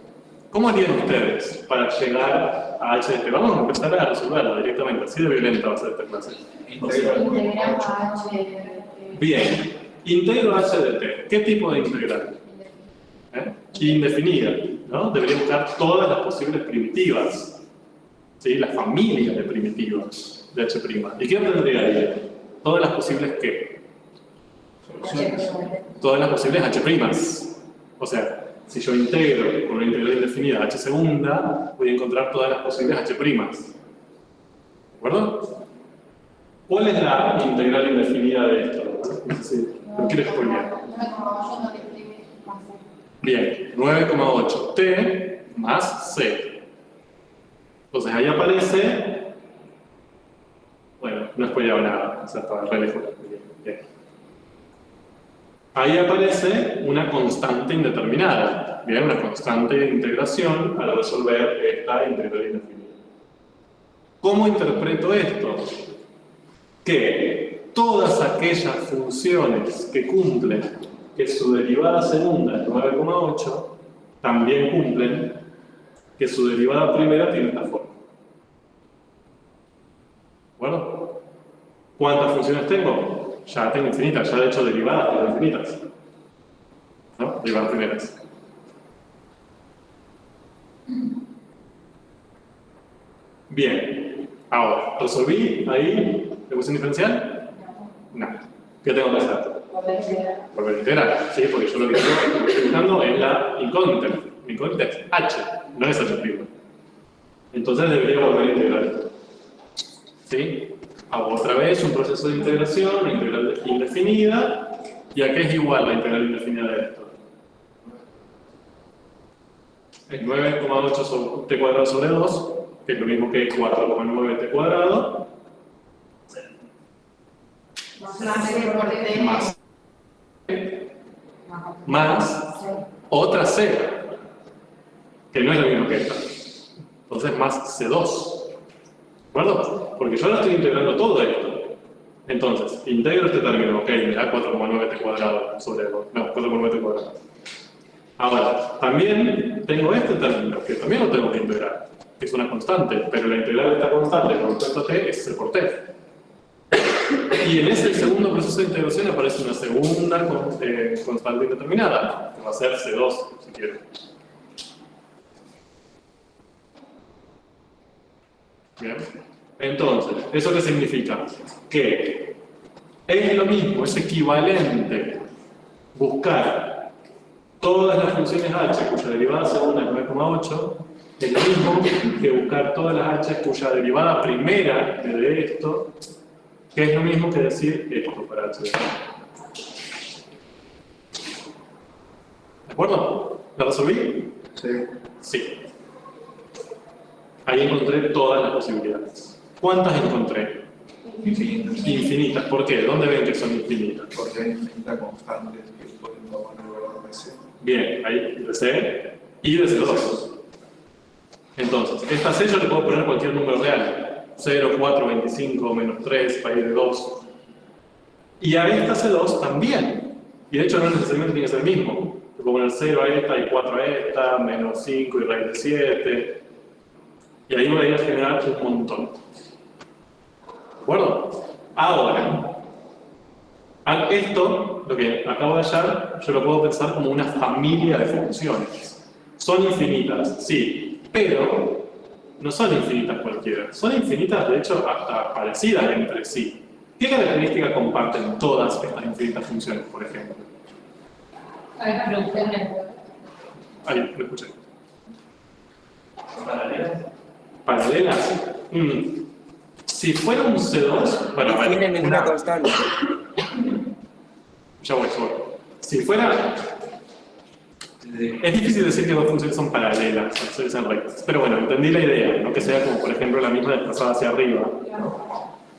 ¿Cómo harían ustedes para llegar a h de t? Vamos a empezar a resolverlo directamente, así de violenta va a ser esta clase. Integramos a h. Bien, integro h de t. ¿Qué tipo de integral? Indefinida, ¿no? Debería buscar todas las posibles primitivas, ¿sí? La familia de primitivas de h'. ¿Y qué tendría ahí? Todas las posibles ¿qué? Todas las posibles h'. O sea, si yo integro con una integral indefinida h segunda, voy a encontrar todas las posibles h'. ¿De acuerdo? ¿Cuál es la integral indefinida de esto? No sé si lo quieres explicar. Bien, 9,8 t más c. Entonces ahí aparece, bueno, no spoileaba nada, o sea, estaba re lejos. Bien. Ahí aparece una constante indeterminada, bien, una constante de integración al resolver esta integral indefinida. ¿Cómo interpreto esto? Que todas aquellas funciones que cumplen que su derivada segunda es 9,8 también cumplen que su derivada primera tiene esta forma. Bueno, ¿cuántas funciones tengo? Ya tengo infinitas, ya de hecho derivadas tengo infinitas. ¿No? Derivadas primeras. Bien, ahora, ¿resolví ahí la ecuación diferencial? No. ¿Qué tengo que hacer? Volver a integrar. Sí, porque yo lo que estoy buscando es la incógnita. Mi incógnita es h, no es h'. Entonces debería volver a integrar. ¿Sí? Hago otra vez un proceso de integración, una integral indefinida. ¿Y a qué es igual la integral indefinida de esto? Es 9,8 t cuadrado sobre 2, que es lo mismo que 4,9 t cuadrado. Más otra c, que no es lo mismo que esta. Entonces más c2. ¿De acuerdo? Porque yo ahora estoy integrando todo esto. Entonces, integro este término, ok, me da 4,9 t cuadrado sobre 2. No, 4,9 t cuadrado. Ahora, también tengo este término, que también lo tengo que integrar, que es una constante, pero la integral de esta constante con respecto a t es c por t. Y en ese segundo proceso de integración aparece una segunda constante indeterminada, que va a ser C2, si quieren. Bien. Entonces, ¿eso qué significa? Que es lo mismo, es equivalente buscar todas las funciones h cuya derivada segunda es 9,8, es lo mismo que buscar todas las h cuya derivada primera de esto, que es lo mismo que decir esto para h. ¿De acuerdo? ¿La resolví? Sí. Sí. Ahí encontré todas las posibilidades. ¿Cuántas encontré? Infinitas. Infinitas. ¿Por qué? ¿Dónde ven que son infinitas? Porque hay infinitas constantes que pueden tomar el valor de C. Bien, hay de C y de C2. Entonces, esta C yo le puedo poner cualquier número real. 0, 4, 25, menos 3, país de 2. Y a esta C2 también. Y de hecho no necesariamente tiene que ser el mismo. Le puedo poner 0 a esta y 4 a esta, menos 5 y raíz de 7. Y ahí voy a generar un montón. ¿De acuerdo? Ahora, Esto, lo que acabo de hallar, yo lo puedo pensar como una familia de funciones. Son infinitas, sí, pero no son infinitas cualquiera. Son infinitas, de hecho, hasta parecidas entre sí. ¿Qué característica comparten todas estas infinitas funciones, por ejemplo? A ver, pregunté una cosa. Ahí, lo escuché. ¿Paralelas? ¿Paralelas? Si fuera un C2, bueno, No tienen ninguna una- constante. ya voy. Si fuera... Es difícil decir que dos funciones son paralelas, son rectas. Pero bueno, entendí la idea, ¿no? Que sea como, por ejemplo, la misma desplazada hacia arriba.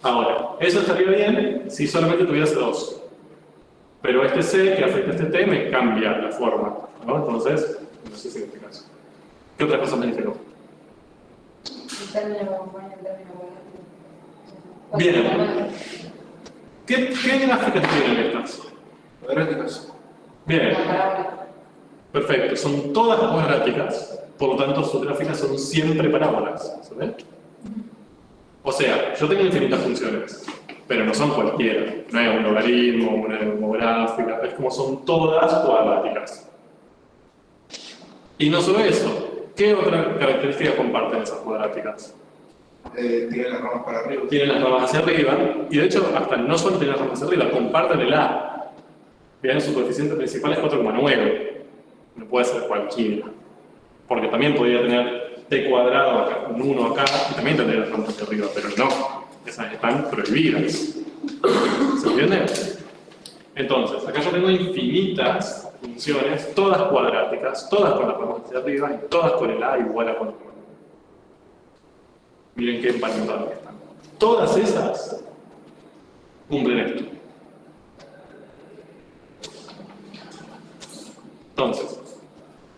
Ahora, eso estaría bien si solamente tuviese dos. Pero este C que afecta a este T me cambia la forma, ¿no? Entonces, no sé si en este caso. ¿Qué otra cosa me dijeron? El término bueno, el término bueno. Bien. ¿Qué gráficas tienen estas? Cuadráticas. Bien, perfecto. Son todas cuadráticas, por lo tanto sus gráficas son siempre parábolas. ¿Se ve? O sea, yo tengo infinitas funciones, pero no son cualquiera. No es un logaritmo, una demográfica, es como son todas cuadráticas. Y no solo eso, ¿qué otra característica comparten esas cuadráticas? Tiene las ramas para arriba. Tienen las ramas hacia arriba, y de hecho, hasta no solo tienen las ramas hacia arriba, comparten el A. Vean, su coeficiente principal es 4,9. No puede ser cualquiera. Porque también podría tener T cuadrado acá, un 1 acá, y también tendría las ramas hacia arriba, pero no. Esas están prohibidas. ¿Se entiende? Entonces, acá yo tengo infinitas funciones, todas cuadráticas, todas con las ramas hacia arriba y todas con el A igual a 4,9. Miren qué emparentadas que están. Todas esas cumplen esto. Entonces,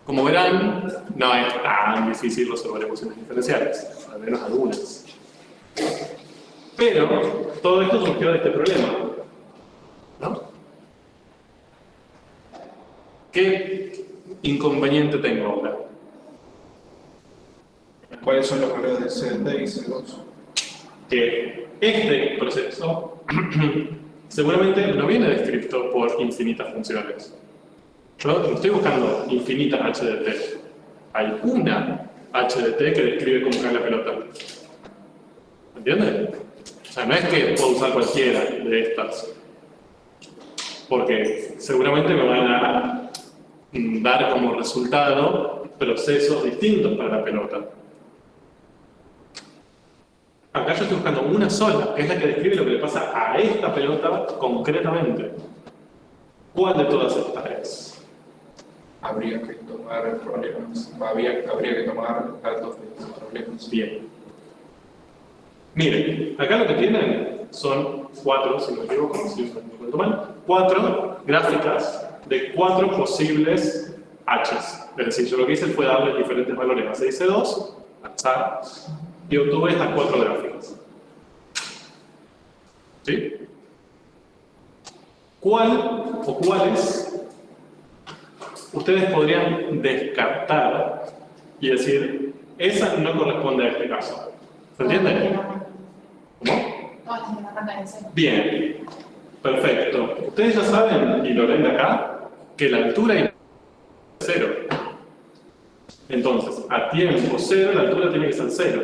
como verán, no es tan difícil resolver ecuaciones diferenciales, al menos algunas. Pero todo esto surgió de este problema, ¿no? ¿Qué inconveniente tengo ahora? ¿Cuáles son los valores de C1 y C2? Que este proceso seguramente no viene descrito por infinitas funciones. Yo estoy buscando infinitas h de t. Hay una h de t que describe cómo cae la pelota. ¿Entiendes? O sea, no es que puedo usar cualquiera de estas. Porque seguramente me van a dar como resultado procesos distintos para la pelota. Acá yo estoy buscando una sola, que es la que describe lo que le pasa a esta pelota concretamente. ¿Cuál de todas estas es? Habría que tomar problemas. Habría que tomar datos de los problemas. Bien. Miren, acá lo que tienen son 4, si no me equivoco, si no me cuento mal, 4 gráficas de 4 posibles h's. Es decir, yo lo que hice fue darle diferentes valores a 6 C2, al azar, y obtuve estas 4 gráficas. ¿Sí? ¿Cuál o cuáles ustedes podrían descartar y decir, esa no corresponde a este caso? ¿Se entiende? ¿Cómo? Todas tienen una rata en cero. Bien, perfecto. Ustedes ya saben, y lo ven de acá, que la altura es 0. Entonces, a tiempo 0, la altura tiene que ser 0.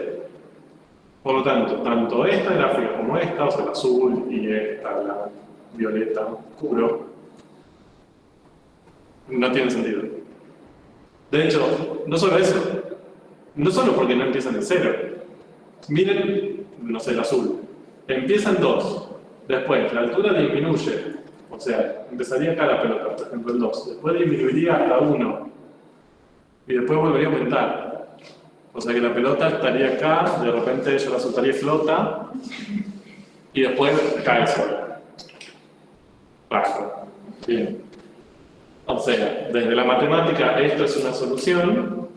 Por lo tanto, tanto esta gráfica como esta, o sea, la azul y esta, la violeta oscuro, no tienen sentido. De hecho, no solo eso, no solo porque no empiezan en 0. Miren, no sé, el azul. Empieza en 2. Después, la altura disminuye. O sea, empezaría acá la pelota, por ejemplo, en 2. Después disminuiría hasta 1. Y después volvería a aumentar. O sea que la pelota estaría acá, de repente yo la soltaría y flota. Y después cae sola. Bajo. Bien. O sea, desde la matemática esto es una solución.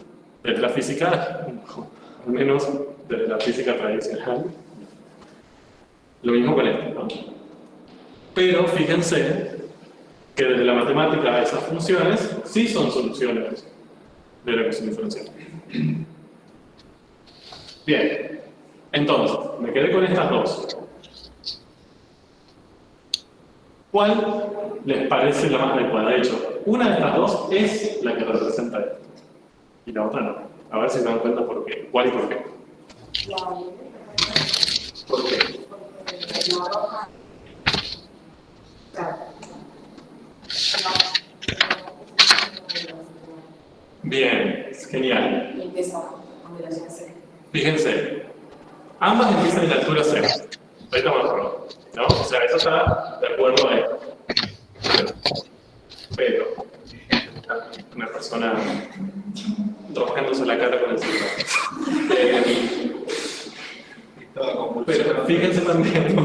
Desde la física, al menos desde la física tradicional. Lo mismo con esto, ¿no? Pero fíjense que desde la matemática esas funciones sí son soluciones de la ecuación diferencial. Bien, entonces, me quedé con estas dos. ¿Cuál les parece la más adecuada? De hecho, una de estas dos es la que representa esto. Y la otra no. A ver si se dan cuenta por qué. ¿Cuál y por qué? ¿Por qué? Bien, es genial. Fíjense, ambas empiezan en la altura 0. Ahí estamos de acuerdo, ¿no? O sea, eso está de acuerdo a esto. Pero una persona rascándose la cara con el celular. Pero fíjense también, yo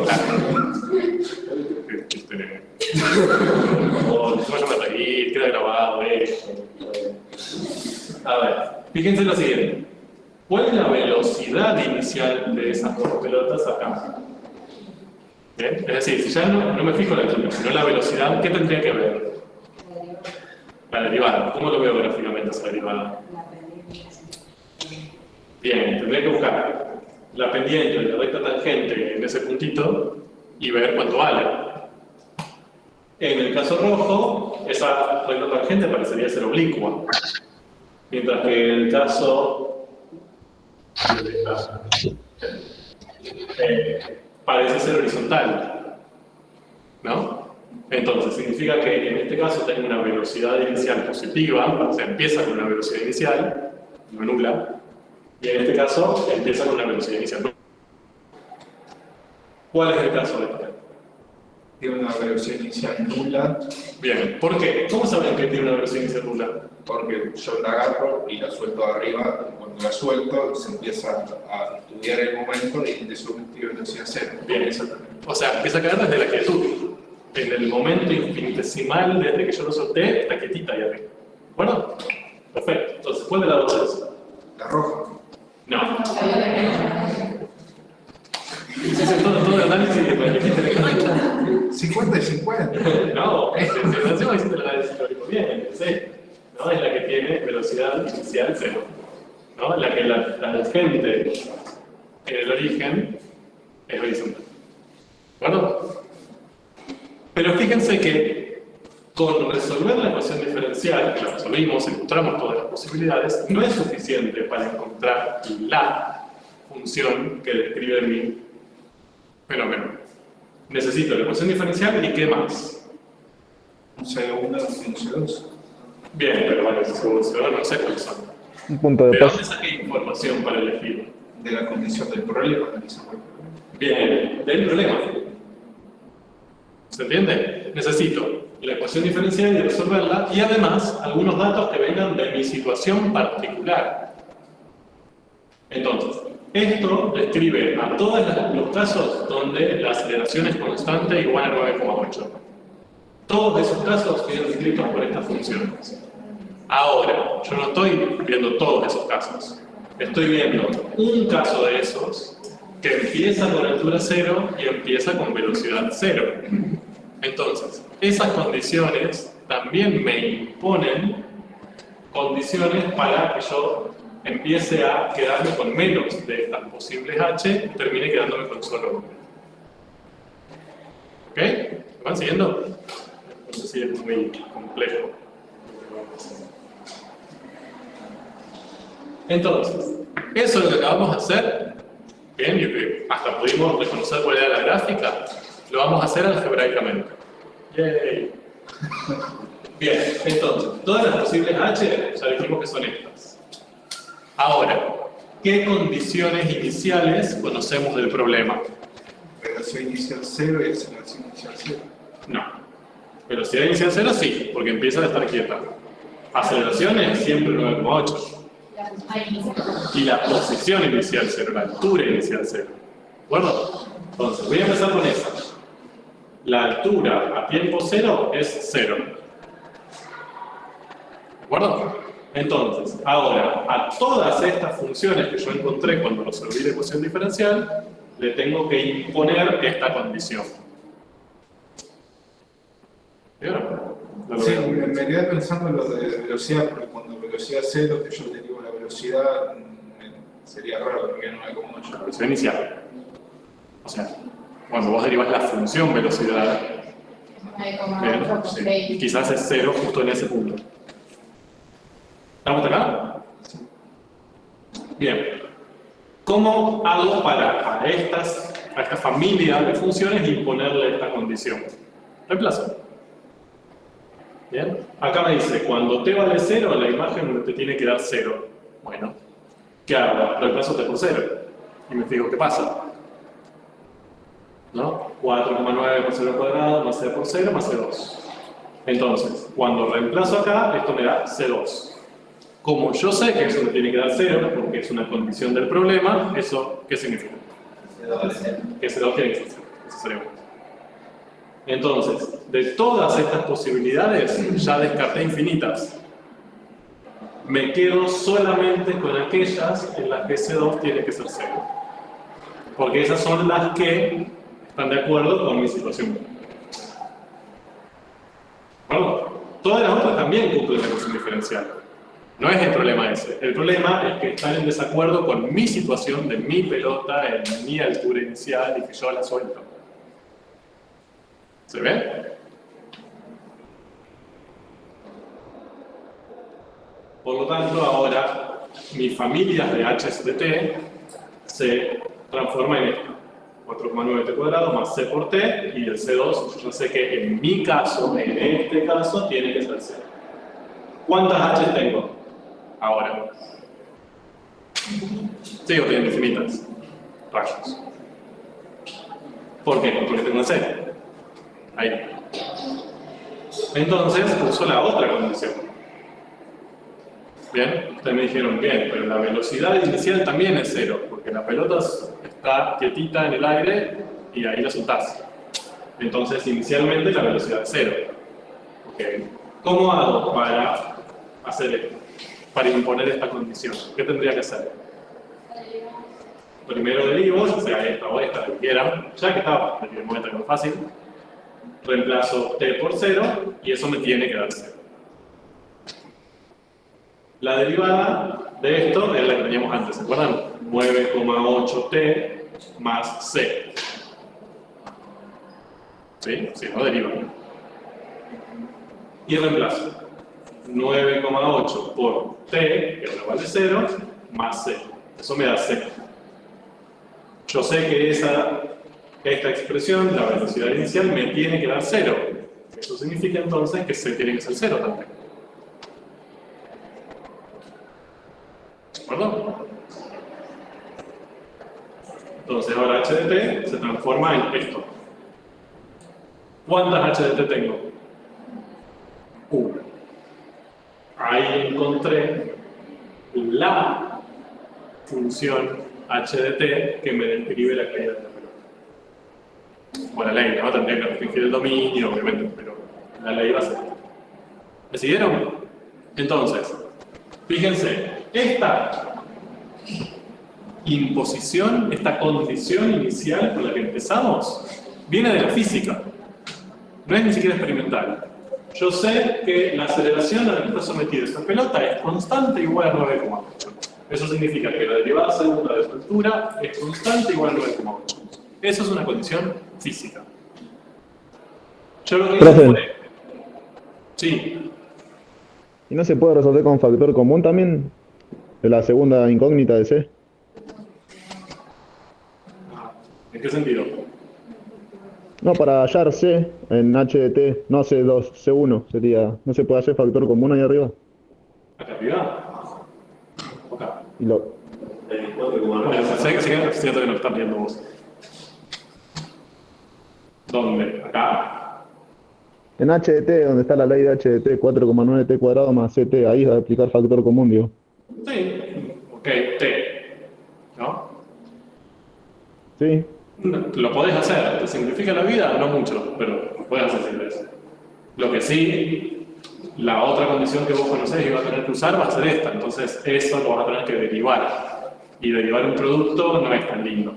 me reí, queda grabado esto. A ver, fíjense lo siguiente. ¿Cuál es la velocidad inicial de esas dos pelotas acá? ¿Bien? Es decir, si ya no me fijo en la altura, sino en la velocidad, ¿qué tendría que ver? La derivada. ¿Cómo lo veo gráficamente esa derivada? Bien, tendría que buscar la pendiente de la recta tangente en ese puntito y ver cuánto vale. En el caso rojo, esa recta tangente parecería ser oblicua, mientras que en el caso parece ser horizontal, ¿no? Entonces, significa que en este caso tengo una velocidad inicial positiva, o sea, empieza con una velocidad inicial, no nula, y en este caso empieza con una velocidad inicial nula. ¿Cuál es el caso de este? Tiene una velocidad inicial nula. Bien, ¿por qué? ¿Cómo saben que tiene una velocidad inicial nula? Porque yo la agarro y la suelto arriba. Cuando la suelto, se empieza a estudiar el momento y de su velocidad 0. Bien, exactamente. O sea, empieza a caer desde la quietud. En el momento infinitesimal, desde que yo lo solté, está quietita ahí arriba. ¿Bueno? Perfecto. Entonces, ¿cuál de las dos es? La roja. No. Hiciste todo el análisis de la que te 50 y 50. No, encima hiciste el análisis teórico bien, sí. ¿No? Es la que tiene velocidad inicial 0. ¿No? La que la tangente en el origen es horizontal. ¿De acuerdo? Pero fíjense que con resolver la ecuación diferencial, que la resolvimos, encontramos todas las posibilidades, no es suficiente para encontrar la función que describe mi fenómeno. Necesito la ecuación diferencial y ¿qué más? Un C1, un C2. Bien, pero vale, no sé cuáles son. Un punto de ¿De paso. dónde saqué información para elegir? De la condición del problema, analizamos el problema. Bien, del problema. ¿Se entiende? Necesito la ecuación diferencial y resolverla, y además algunos datos que vengan de mi situación particular. Entonces, esto describe a todos los casos donde la aceleración es constante igual a 9,8. Todos esos casos vienen descritos por estas funciones. Ahora, yo no estoy viendo todos esos casos. Estoy viendo un caso de esos que empieza con altura 0 y empieza con velocidad 0. Entonces, esas condiciones también me imponen condiciones para que yo empiece a quedarme con menos de estas posibles h y termine quedándome con solo una. ¿Ok? ¿Me van siguiendo? No sé si es muy complejo. Entonces, eso es lo que acabamos de hacer. Bien, yo creo que hasta pudimos reconocer cuál era la gráfica. Lo vamos a hacer algebraicamente. ¡Yay! Bien, entonces, todas las posibles h ya dijimos que son estas. Ahora, ¿qué condiciones iniciales conocemos del problema? Velocidad inicial 0 y aceleración inicial 0. No. Velocidad inicial 0 sí, porque empieza a estar quieta. Aceleraciones siempre 9,8. Y la posición inicial 0, la altura inicial 0. ¿De acuerdo? Entonces, voy a empezar con esa. La altura a tiempo 0 es 0. ¿De acuerdo? Entonces, ahora, a todas estas funciones que yo encontré cuando resolví la ecuación diferencial, le tengo que imponer esta condición. ¿Vieron? Sí, me quedé pensando en lo de velocidad, porque cuando velocidad 0, que yo te digo la velocidad, sería raro porque no hay como La velocidad inicial. O sea, cuando vos derivas la función velocidad, Es 9,8 Bien, con sí. 6. Quizás es 0 justo en ese punto. ¿Estamos acá? Bien. ¿Cómo hago para a esta familia de funciones imponerle esta condición? Reemplazo. Bien. Acá me dice, cuando t vale 0, la imagen te tiene que dar 0. Bueno, ¿qué hago? Reemplazo t por 0. Y me fijo qué pasa. ¿No? 4,9 por 0 cuadrado más c por 0 más c2. Entonces, cuando reemplazo acá, esto me da c2. Como yo sé que eso me tiene que dar 0, porque es una condición del problema, ¿eso qué significa? Que c2 tiene que ser 0. Eso sería bueno. Entonces, de todas estas posibilidades, ya descarté infinitas. Me quedo solamente con aquellas en las que c2 tiene que ser 0. Porque esas son las que están de acuerdo con mi situación. Bueno, todas las otras también cumplen la ecuación diferencial. No es el problema ese. El problema es que están en desacuerdo con mi situación de mi pelota en mi altura inicial y que yo la suelto. ¿Se ve? Por lo tanto, ahora mi familia de h's de t se transforma en esta. 4,9t cuadrado más c por t, y el c2, yo sé que en mi caso, en este caso, tiene que ser 0. ¿Cuántas h tengo ahora? Sigo teniendo infinitas. Rayos. ¿Por qué? Porque tengo c. Ahí. Entonces, uso la otra condición. Bien, ustedes me dijeron, bien, pero la velocidad inicial también es 0, porque la pelota está quietita en el aire y ahí la soltás. Entonces, inicialmente la velocidad es 0. Okay. ¿Cómo hago para hacer esto? Para imponer esta condición. ¿Qué tendría que hacer? Primero derivo, o sea, esta o esta, la que quieran, ya que estaba en el momento que es fácil. Reemplazo t por 0 y eso me tiene que dar 0. La derivada de esto es la que teníamos antes, ¿se acuerdan? 9,8t más c. ¿Sí? Si no, deriva. Y reemplazo 9,8 por t, que ahora vale 0, más c. Eso me da c. Yo sé que esta expresión, la velocidad inicial, me tiene que dar 0. Eso significa entonces que c tiene que ser 0 también. ¿De acuerdo? Entonces ahora h de t se transforma en esto. ¿Cuántas h de t tengo? 1. Ahí encontré la función h de t que me describe la caída de la pelota. Bueno, la ley, ¿no? Tendría que restringir el dominio, obviamente, pero la ley va a ser. ¿Me siguieron? Entonces, fíjense, esta imposición, esta condición inicial con la que empezamos, viene de la física. No es ni siquiera experimental. Yo sé que la aceleración a la que está sometida esta pelota es constante igual a 9,8. Eso significa que la derivada segunda de su altura es constante igual a 9,8. Eso es una condición física. Yo lo que hice fue... Sí. ¿Y no se puede resolver con factor común también? De la segunda incógnita de C. ¿En qué sentido? No, para hallar C en H de T, no C2, C1 sería. ¿No se puede hacer factor común ahí arriba? ¿Acá arriba? Acá. Y lo... Bueno, siento que no están viendo vos. ¿Dónde? ¿Acá? En H de T, donde está la ley de H de T, 4,9t cuadrado más CT, ahí va a aplicar factor común, digo. Sí. Ok, T. ¿No? Sí. Lo podés hacer. ¿Te simplifica la vida? No mucho, pero lo podés hacer si querés. Lo que sí, la otra condición que vos conocés y vas a tener que usar va a ser esta. Entonces, eso lo vas a tener que derivar. Y derivar un producto no es tan lindo.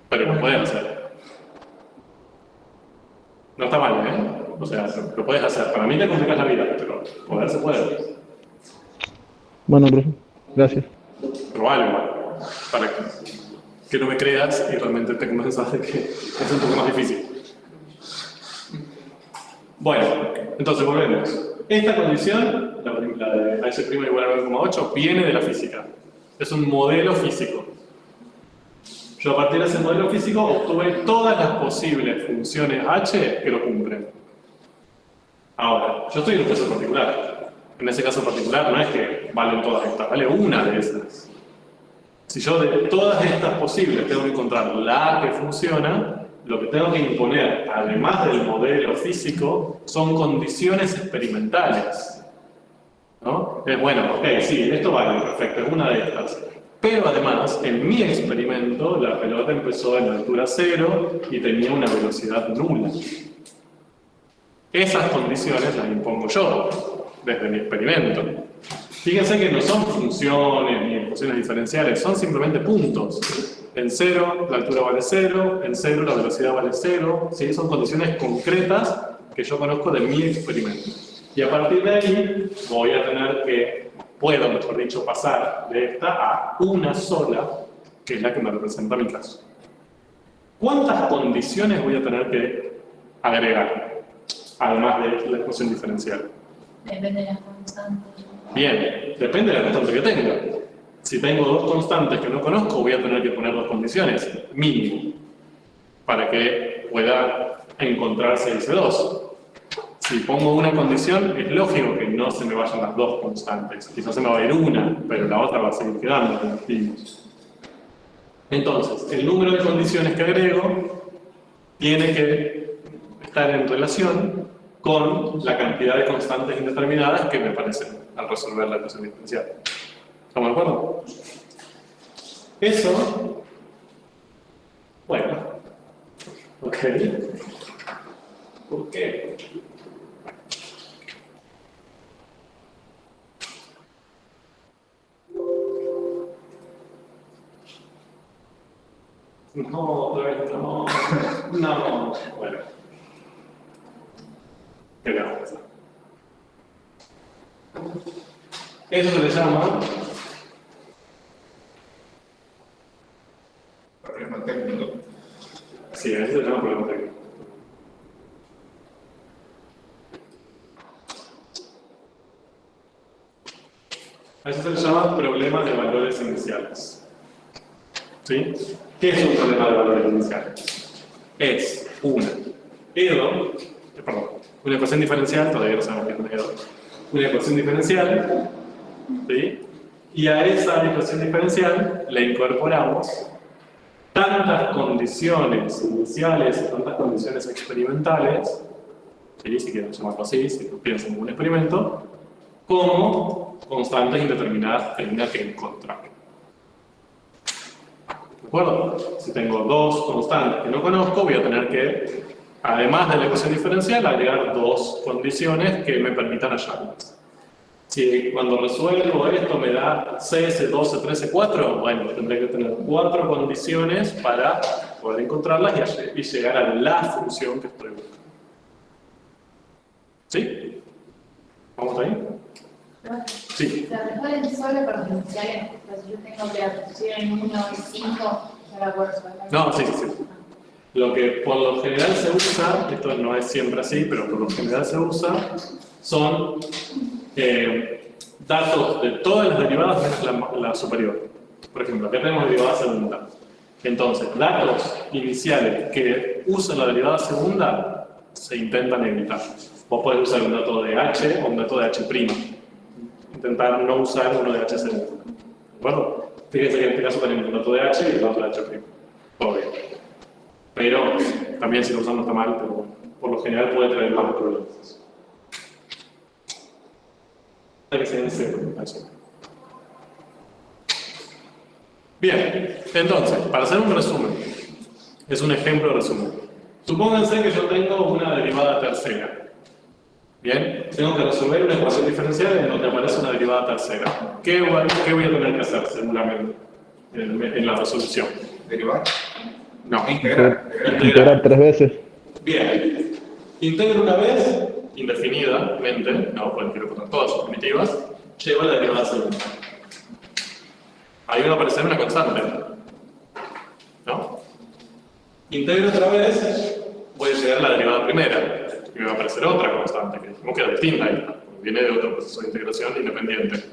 Pero lo podés hacer. No está mal, ¿eh? O sea, lo puedes hacer. Para mí te complicas la vida, pero poder se puede. Bueno, profe, gracias. Probalo igual. Para que no me creas y realmente te convenzas de que es un poco más difícil. Bueno, entonces volvemos. Esta condición, la de h' igual a 9,8, viene de la física. Es un modelo físico. Yo a partir de ese modelo físico obtuve todas las posibles funciones h que lo cumplen. Ahora, yo estoy en un caso particular. En ese caso particular no es que valen todas estas, vale una de esas. Si yo de todas estas posibles tengo que encontrar la que funciona, lo que tengo que imponer, además del modelo físico, son condiciones experimentales. ¿No? Es bueno, ok, sí, esto vale, perfecto, es una de estas. Pero además, en mi experimento, la pelota empezó en altura 0 y tenía una velocidad nula. Esas condiciones las impongo yo, desde mi experimento. Fíjense que no son funciones ni ecuaciones diferenciales, son simplemente puntos. En 0 la altura vale 0, en 0 la velocidad vale 0. ¿Sí? Son condiciones concretas que yo conozco de mi experimento. Y a partir de ahí voy a tener que, puedo, mejor dicho, pasar de esta a una sola, que es la que me representa mi caso. ¿Cuántas condiciones voy a tener que agregar? Además de la ecuación diferencial. Depende de las constantes. Bien, depende de la constante que tenga. Si tengo dos constantes que no conozco, voy a tener que poner dos condiciones, mínimo, para que pueda encontrarse ese 2. Si pongo una condición, es lógico que no se me vayan las dos constantes. Quizás se me va a ir una, pero la otra va a seguir quedando, repetimos. Entonces, el número de condiciones que agrego tiene que estar en relación con la cantidad de constantes indeterminadas que me aparecen al resolver la ecuación diferencial. ¿Estamos de acuerdo? Eso, bueno, ok. ¿Por qué? No, otra vez no. No, bueno. ¿Qué le vamos a hacer? Eso se le llama Problema técnico. sí, eso se le llama problema técnico. A eso se le llama problema de valores iniciales. ¿Sí? ¿Qué es un problema de valores iniciales? Es una ecuación diferencial, todavía no sabemos qué es una EDO, una ecuación diferencial, ¿sí? Y a esa ecuación diferencial le incorporamos tantas condiciones iniciales, tantas condiciones experimentales, ¿sí? Si quieren llamarlo así, si lo piensan como un experimento, como constantes indeterminadas que tenga que encontrar. ¿De acuerdo? Si tengo dos constantes que no conozco, voy a tener que, además de la ecuación diferencial, agregar dos condiciones que me permitan hallarlas. Si cuando resuelvo esto me da CS, 12, 13, 4, bueno, tendré que tener 4 condiciones para poder encontrarlas y llegar a la función que estoy buscando. ¿Sí? ¿Vamos ahí? Sí. ¿Se resuelven solo por diferenciales? Si yo tengo que la posición 1 y 5, ya la puedo resolver. No, sí. Lo que por lo general se usa, esto no es siempre así, pero por lo general se usa, son datos de todas las derivadas menos la superior. Por ejemplo, acá tenemos derivada segunda. Entonces, datos iniciales que usan la derivada segunda se intentan evitar. Vos podés usar un dato de h o un dato de h'. Intentar no usar uno de h segunda. ¿De acuerdo? Fíjense que en este caso tenemos un dato de h y un dato de h'. Todo bien. Pero también si lo usamos está mal, pero bueno, por lo general puede traer más problemas. Hay que ser en cero. Bien, entonces, para hacer un resumen, es un ejemplo de resumen. Supónganse que yo tengo una derivada tercera. Bien, tengo que resolver una ecuación diferencial en donde aparece una derivada tercera. ¿Qué voy a tener que hacer seguramente en la resolución? ¿Derivar? No. Integrar 3 veces. Bien. Integro una vez, indefinidamente, no, porque quiero contar todas sus primitivas, llevo a la derivada segunda. Ahí va a aparecer una constante. ¿No? Integro otra vez, voy a llegar a la derivada primera. y me va a aparecer otra constante, que dijimos que era distinta a esta, porque viene de otro proceso de integración independiente.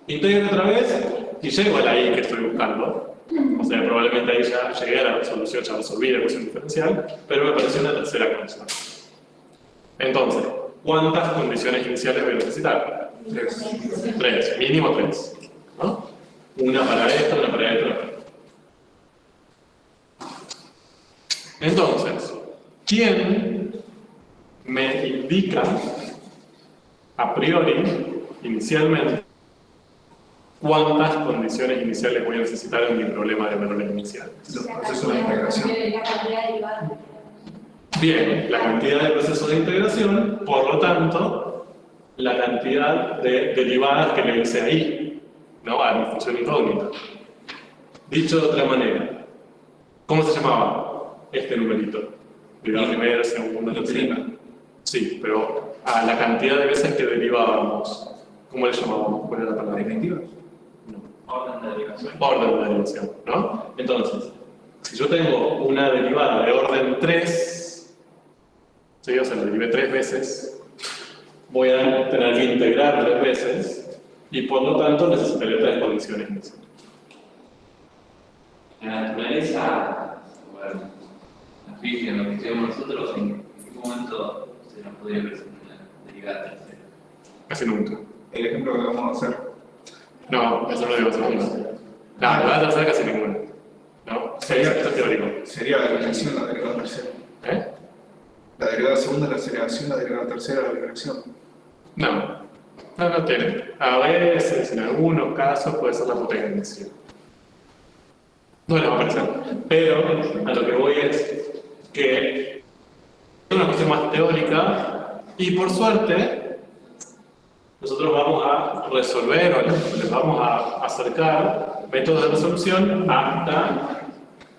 Integro otra vez y llego a la I que estoy buscando. O sea, probablemente ahí ya llegué a la solución, ya resolví la ecuación diferencial, pero me apareció una tercera constante. Entonces, ¿cuántas condiciones iniciales voy a necesitar? 3, mínimo 3. ¿No? Una para esto, una para esto, una para esto. Entonces, ¿quién me indica a priori, inicialmente, cuántas condiciones iniciales voy a necesitar en mi problema de valores iniciales? Los procesos de integración. La cantidad de derivadas. Bien, la cantidad de procesos de integración, por lo tanto, la cantidad de derivadas que le hice ahí, ¿no? A mi función incógnita. Dicho de otra manera, ¿cómo se llamaba este numerito? Derivada primera, segunda, tercera. Sí, pero a la cantidad de veces que derivábamos, ¿cómo le llamábamos? ¿Cuál era la palabra? ¿Definitiva? No. Orden de derivación. Orden de derivación, ¿no? Entonces, si yo tengo una derivada de orden 3, ¿sí? O sea, la derivé 3 veces, voy a tener que integrar 3 veces y por lo tanto necesitaré 3 condiciones iniciales. La naturaleza, bueno, la física, en lo que estudiamos nosotros, ¿en qué momento se nos podría presentar la derivada tercera? Casi nunca. El ejemplo que vamos a hacer. No, eso no lo digo segunda. No, la derivada tercera casi ninguna. ¿No? Sería- Esto es teórico. Sería la derivación, la derivada tercera. ¿Eh? La derivada segunda, la aceleración, la derivada tercera, la derivación. No tiene. A veces, en algunos casos, puede ser la potencia. No les va a parecer. Pero a lo que voy es que es una cuestión más teórica y por suerte nosotros vamos a resolver o les vamos a acercar métodos de resolución hasta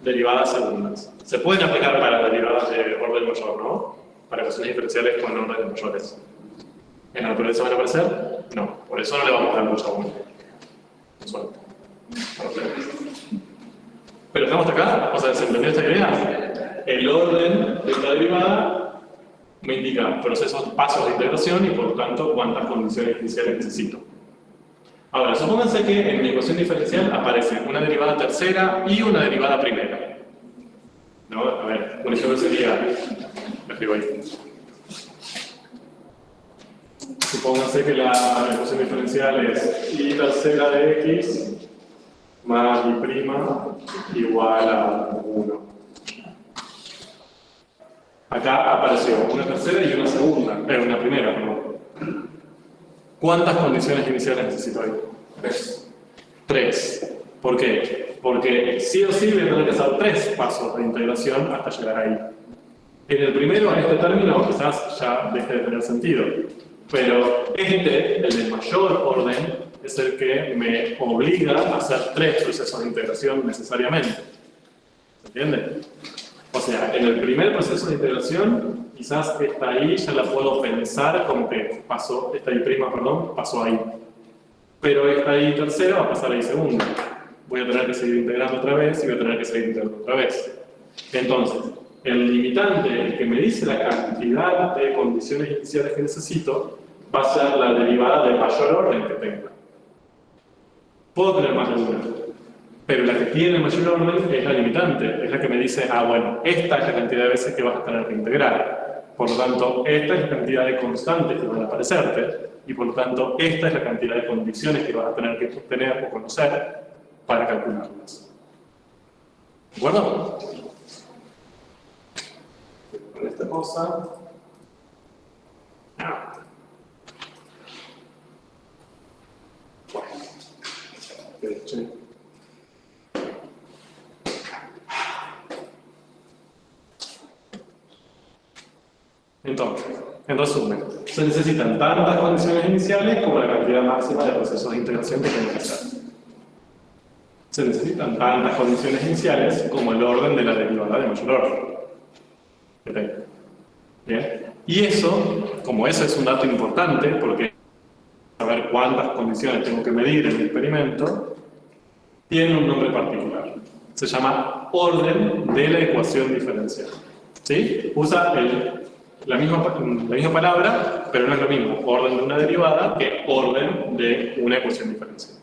derivadas segundas. Se pueden aplicar para derivadas de orden mayor, ¿no? Para ecuaciones diferenciales con órdenes mayores. ¿En la naturaleza van a aparecer? No. Por eso no le vamos a dar mucha vuelta. Con suerte. Pero estamos hasta acá, o sea, ¿se entendió esta idea? El orden de esta derivada me indica procesos, pasos de integración y por lo tanto cuántas condiciones iniciales necesito. Ahora, supónganse que en mi ecuación diferencial aparece una derivada tercera y una derivada primera. ¿No? A ver, un ejemplo sería, lo escribo ahí. Supónganse que la ecuación diferencial es y tercera de x más y' igual a 1. Acá apareció una tercera y una segunda, una primera, perdón. ¿Cuántas condiciones iniciales necesito ahí? 3. ¿Por qué? Porque sí o sí voy a tener que hacer 3 pasos de integración hasta llegar ahí. En el primero, en este término, quizás ya deje de tener sentido. Pero el de mayor orden, es el que me obliga a hacer 3 procesos de integración necesariamente. ¿Se entiende? O sea, en el primer proceso de integración, quizás esta I ya la puedo pensar como que pasó, esta I', pasó ahí. Pero esta I tercera va a pasar a I segunda. Voy a tener que seguir integrando otra vez y voy a tener que seguir integrando otra vez. Entonces, el limitante, el que me dice la cantidad de condiciones iniciales que necesito, va a ser la derivada de mayor orden que tenga. Puedo tener más de una, pero la que tiene mayor orden es la limitante, es la que me dice, bueno, esta es la cantidad de veces que vas a tener que integrar. Por lo tanto, esta es la cantidad de constantes que van a aparecerte, y por lo tanto, esta es la cantidad de condiciones que vas a tener que obtener o conocer para calcularlas. ¿De acuerdo? Con esta cosa. Entonces, en resumen, se necesitan tantas condiciones iniciales como la cantidad máxima de procesos de integración que tengo que hacer. Se necesitan tantas condiciones iniciales como el orden de la derivada de mayor orden que tengo. ¿Bien? Y eso, como ese es un dato importante, porque saber cuántas condiciones tengo que medir en el experimento, tiene un nombre particular. Se llama orden de la ecuación diferencial. ¿Sí? Usa la misma palabra, pero no es lo mismo orden de una derivada que orden de una ecuación diferencial.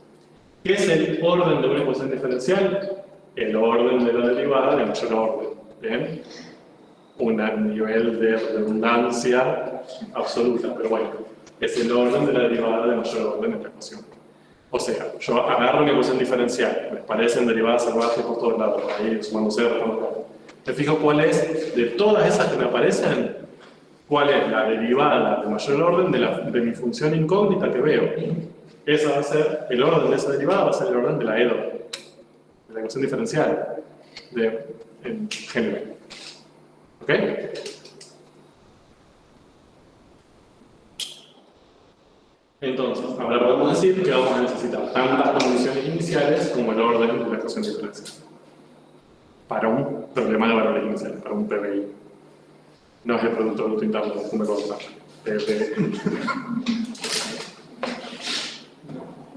¿Qué es el orden de una ecuación diferencial? El orden de la derivada de mayor orden. ¿Bien? Un nivel de redundancia absoluta, pero bueno, es el orden de la derivada de mayor orden en la ecuación. O sea, yo agarro una ecuación diferencial, me parecen derivadas salvajes por todos lados, ahí sumándose por todos lados. Me fijo cuál es, de todas esas que me aparecen, cuál es la derivada de mayor orden de mi función incógnita que veo. Esa va a ser, el orden de esa derivada va a ser el orden de la EDO, de la ecuación diferencial, en general. ¿Ok? Entonces, ahora podemos decir que vamos a necesitar tantas condiciones iniciales como el orden de la ecuación diferencial. Para un problema de valores iniciales, para un PBI. No es el Producto Bruto Interno, me consta. PBI.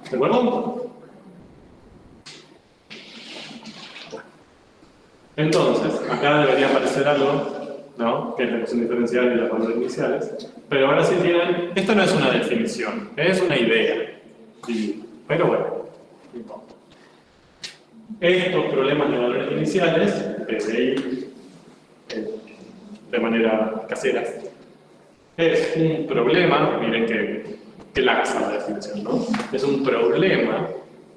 ¿De acuerdo? Entonces, acá debería aparecer algo, ¿no? Que es la ecuación diferencial y los valores iniciales. Pero ahora sí tienen, esto no es una definición, es una idea. Sí, pero bueno, no importa. Estos problemas de valores iniciales, PBI, de manera casera, es un problema, miren que laxa la definición, ¿no? Es un problema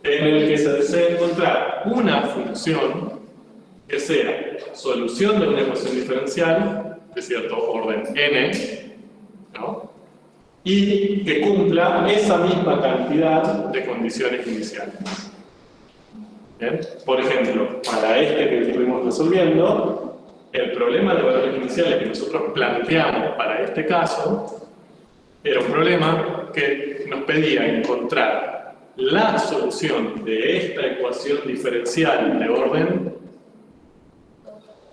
en el que se desea encontrar una función que sea solución de una ecuación diferencial de cierto orden n, ¿no? Y que cumpla esa misma cantidad de condiciones iniciales. ¿Bien? Por ejemplo, para este que estuvimos resolviendo, el problema de valores iniciales que nosotros planteamos para este caso era un problema que nos pedía encontrar la solución de esta ecuación diferencial de orden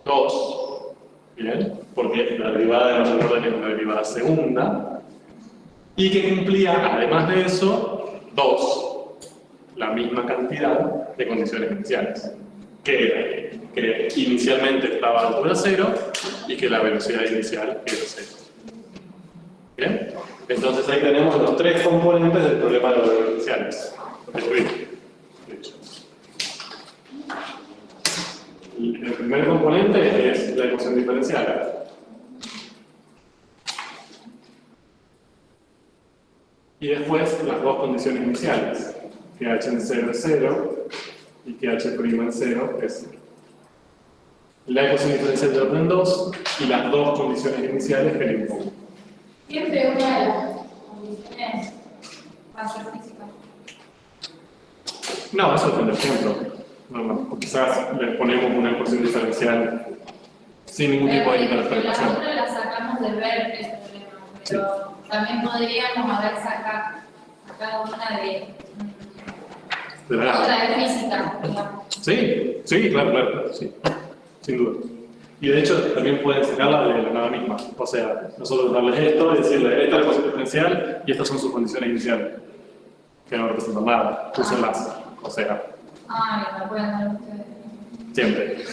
2, ¿bien? Porque la derivada de mayor orden es una derivada segunda, y que cumplía, además de eso, 2, la misma cantidad de condiciones iniciales, que era que inicialmente estaba a altura 0 y que la velocidad inicial era 0. ¿Bien? Entonces ahí tenemos los 3 componentes del problema de valores iniciales. El primer componente es la ecuación diferencial. Y después las dos condiciones iniciales, que h en 0 es 0 y que h' en 0 es 0. La ecuación diferencial de orden 2 y las dos condiciones iniciales que le impongo. Siempre una de las condiciones va a ser física. No, eso es un ejemplo. No, quizás le ponemos una ecuación diferencial sin ningún tipo de interpretación. Nosotros la sacamos de ver este problema, pero también podríamos haber sacado una de otra de física, digamos. Sí, sí, claro, sí, sin duda. Y de hecho también pueden sacarla de la nada misma. O sea, nosotros darles esto y decirle, esta es la ecuación diferencial y estas son sus condiciones iniciales. Que no representan nada, úsenlas. O sea, me pueden dar ustedes. siempre.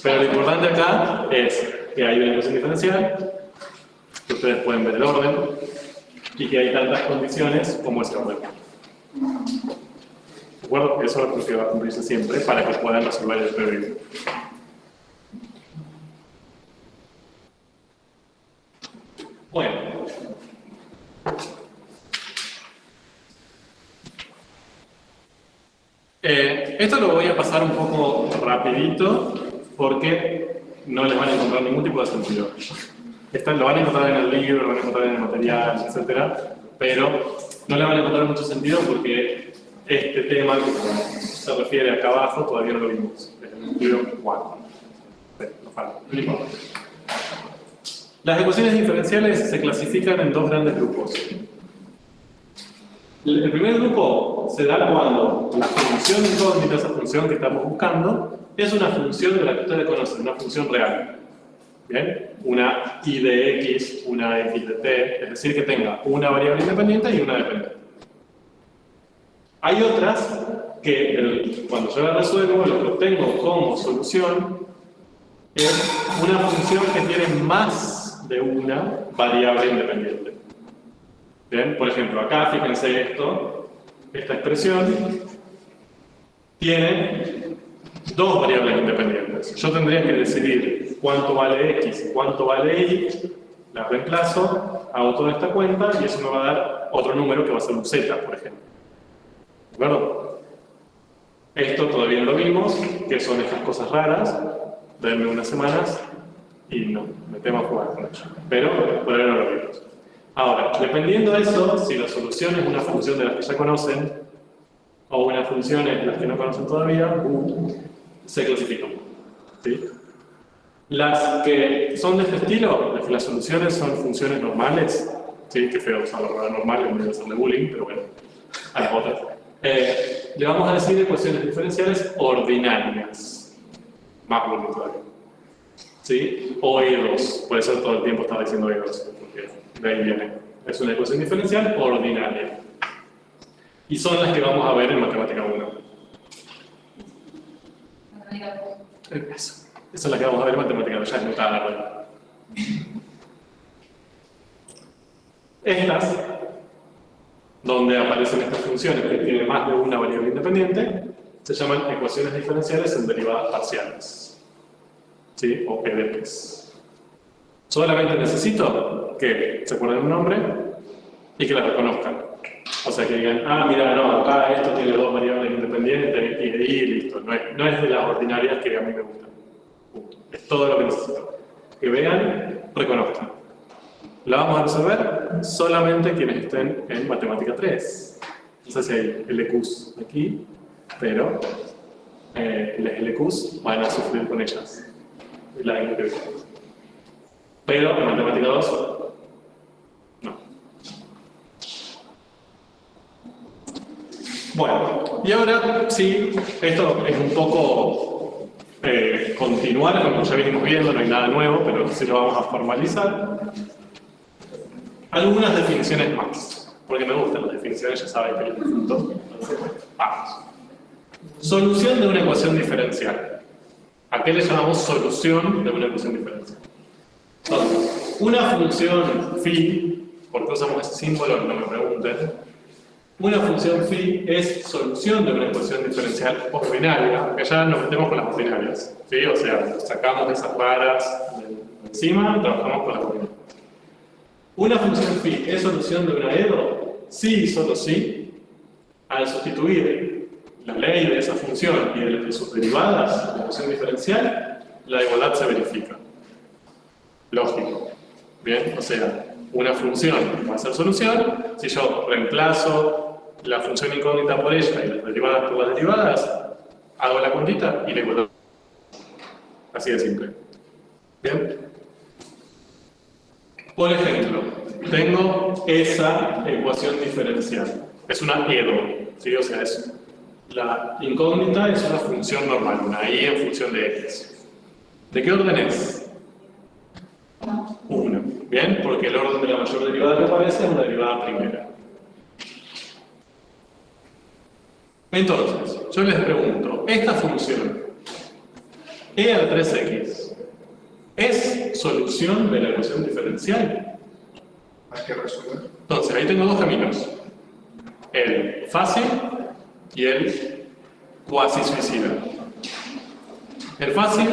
Pero lo importante acá es que hay una ecuación diferencial, que ustedes pueden ver el orden, y que hay tantas condiciones como ese orden. ¿De acuerdo? Eso es lo que va a cumplirse siempre para que puedan resolver el PBI. Bueno. Esto lo voy a pasar un poco rapidito porque no les van a encontrar ningún tipo de sentido. Lo van a encontrar en el libro, lo van a encontrar en el material, etc. Pero no le van a encontrar mucho sentido porque este tema que se refiere acá abajo todavía no lo vimos. Es el libro 4. No falta, no importa. Las ecuaciones diferenciales se clasifican en dos grandes grupos. El primer grupo se da cuando la función incógnita, esa función que estamos buscando, es una función de la que ustedes conocen, una función real. ¿Bien? Una y de x, una x de t, es decir, que tenga una variable independiente y una dependiente. Hay otras que cuando yo las resuelvo, lo que obtengo como solución es una función que tiene más de una variable independiente. Bien, por ejemplo, acá fíjense esto, esta expresión tiene dos variables independientes. Yo tendría que decidir cuánto vale x y cuánto vale y, la reemplazo, hago toda esta cuenta y eso me va a dar otro número que va a ser un z, por ejemplo. ¿De acuerdo? Esto todavía no lo vimos, que son estas cosas raras. Denme unas semanas y no, metemos a jugar con ello. Pero todavía no lo vimos. Ahora, dependiendo de eso, si la solución es una función de las que ya conocen, o una función de las que no conocen todavía, se clasifican. ¿Sí? Las que son de este estilo, las que las soluciones son funciones normales, ¿sí? Qué feo usar la palabra normal en vez de hacerle bullying, pero bueno, a las otras. Le vamos a decir ecuaciones diferenciales ordinarias. Más bonito todavía. ¿Sí? O E2, por eso todo el tiempo estaba diciendo E2, porque de ahí viene. Es una ecuación diferencial ordinaria. Y son las que vamos a ver en Matemática 1. Eso. Esa es la que vamos a ver en Matemática 2, ya es muy tarde. Estas, donde aparecen estas funciones que tienen más de una variable independiente, se llaman ecuaciones diferenciales en derivadas parciales. ¿Sí? O EDPs. Solamente necesito que se acuerden un nombre y que la reconozcan. O sea, que digan, ah, mira, no, acá esto tiene dos variables independientes y listo. No es de las ordinarias que a mí me gustan. Es todo lo que necesito. Que vean, reconozcan. La vamos a resolver solamente quienes estén en Matemática 3. No sé si hay LQs aquí, pero las LQs van a sufrir con ellas. La año que viene. Pero en Matemática 2, no. Bueno, y ahora sí, esto es un poco continuar con lo que ya venimos viendo, no hay nada nuevo, pero sí lo vamos a formalizar. Algunas definiciones más, porque me gustan las definiciones, ya saben que les disfruto. Vamos. Solución de una ecuación diferencial. ¿A qué le llamamos solución de una ecuación diferencial? Entonces, una función phi, ¿por qué usamos ese símbolo? No me pregunten. Una función phi es solución de una ecuación diferencial ordinaria, aunque ya nos metemos con las ordinarias. ¿Sí? O sea, sacamos esas raras de encima y trabajamos con las ordinarias. ¿Una función phi es solución de una EDO? Sí y solo sí. Al sustituir la ley de esa función y de sus derivadas de la ecuación diferencial, la igualdad se verifica. Lógico. Bien, o sea, una función va a ser solución si yo reemplazo la función incógnita por ella y las derivadas por las derivadas, hago la cuentita y la igualdad. Así de simple. Bien. Por ejemplo, tengo esa ecuación diferencial. Es una EDO, ¿sí? O sea, la incógnita es una función normal, una y en función de x. ¿De qué orden es? 1. ¿Bien? Porque el orden de la mayor derivada que aparece es una derivada primera. Entonces, yo les pregunto, esta función e a 3x ¿es solución de la ecuación diferencial? Hay que resolver. Entonces, ahí tengo dos caminos. El fácil y el cuasi suicida. El fácil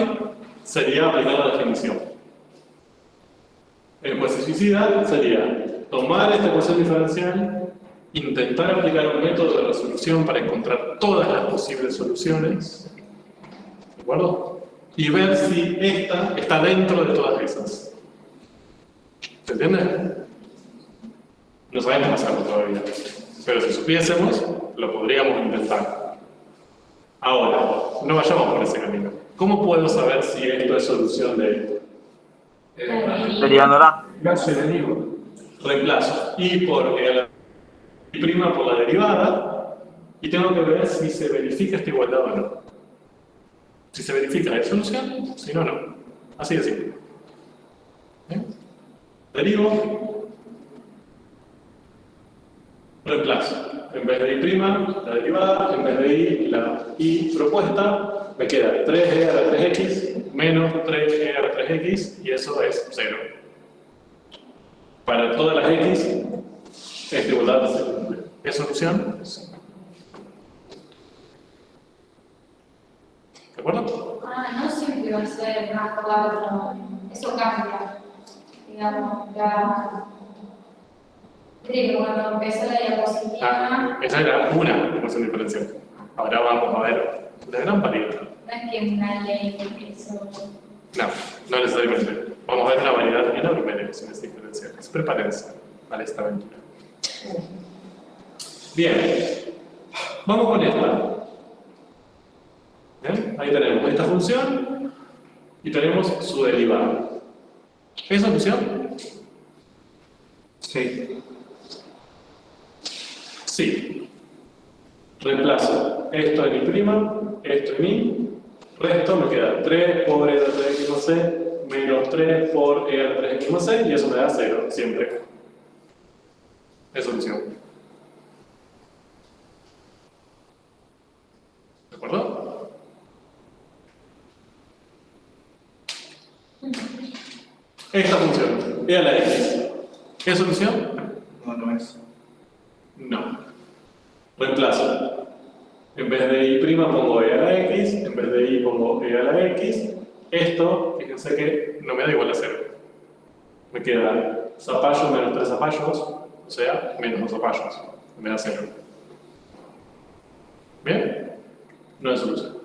sería aplicar la definición. El cuasi suicida sería tomar esta ecuación diferencial, intentar aplicar un método de resolución para encontrar todas las posibles soluciones, ¿de acuerdo? Y ver si esta está dentro de todas esas. ¿Se entiende? No sabemos hacerlo todavía, pero si supiésemos, lo podríamos intentar. Ahora, no vayamos por ese camino. ¿Cómo puedo saber si esto es solución de esto? Derivándola. Caso derivo. Reemplazo y por prima por la derivada y tengo que ver si se verifica esta igualdad o no. Si se verifica es solución, si no, no. Así de simple. ¿Bien? Derivo, reemplazo. En vez de I', la derivada, en vez de I, la I propuesta, me queda 3e a la 3x menos 3e a la 3x y eso es 0. Para todas las x, esta igualdad se cumple. ¿Qué solución? ¿De acuerdo? No siempre va a ser más cuadro, eso cambia. Digamos, ya. Creo que cuando empezó la diapositiva. Esa era una ecuación diferencial. Ahora vamos a ver una gran variedad. No es que una ley eso. No necesariamente. Vamos a ver una variedad enorme de ecuaciones diferenciales. Prepárense para esta aventura. Bien. Vamos con esta. ¿Bien? Ahí tenemos esta función y tenemos su derivada. ¿Es solución? Sí. Sí. Reemplazo esto en mi', esto en mi, resto me queda 3 por e a la 3x más c menos 3 por e a la 3x más c y eso me da 0, siempre. Es solución. ¿De acuerdo? Esta función, e a la x, ¿es solución? No, no es. No. Reemplazo. En vez de y' pongo e a la x, en vez de y pongo e a la x. Esto, fíjense que no me da igual a 0. Me queda zapallo menos 3 zapallos, o sea, menos 2 zapallos. Me da 0. ¿Bien? No es solución.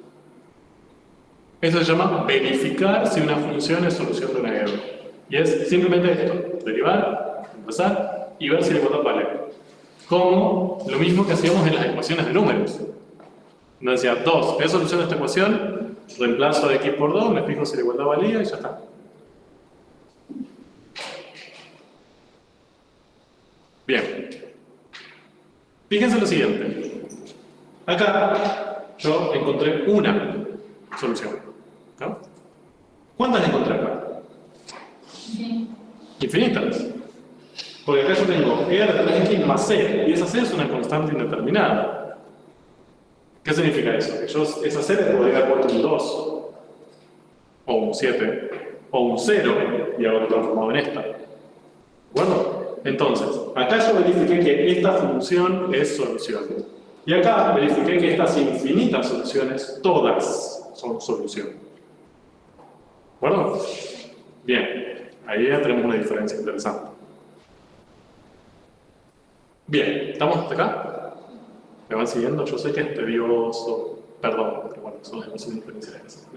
Esto se llama verificar si una función es solución de una EDO. Y es simplemente esto, derivar, reemplazar y ver si la igualdad vale. Como lo mismo que hacíamos en las ecuaciones de números. Nos decía 2, ¿es solución de esta ecuación? Reemplazo de x por 2, me fijo si la igualdad valía y ya está. Bien. Fíjense lo siguiente. Acá yo encontré una solución. ¿No? ¿Cuántas encontré acá? Sí. Infinitas. Porque acá yo tengo e a la 3x más c, y esa c es una constante indeterminada. ¿Qué significa eso? Que yo esa c le podría haber puesto un 2, o un 7, o un 0, y haberlo transformado en esta. ¿De acuerdo? Entonces, acá yo verifiqué que esta función es solución. Y acá verifiqué que estas infinitas soluciones, todas son solución. ¿De acuerdo? Bien, ahí ya tenemos una diferencia interesante. Bien, ¿estamos hasta acá? ¿Me van siguiendo? Yo sé que es tedioso, perdón, pero bueno, son las ecuaciones diferenciales.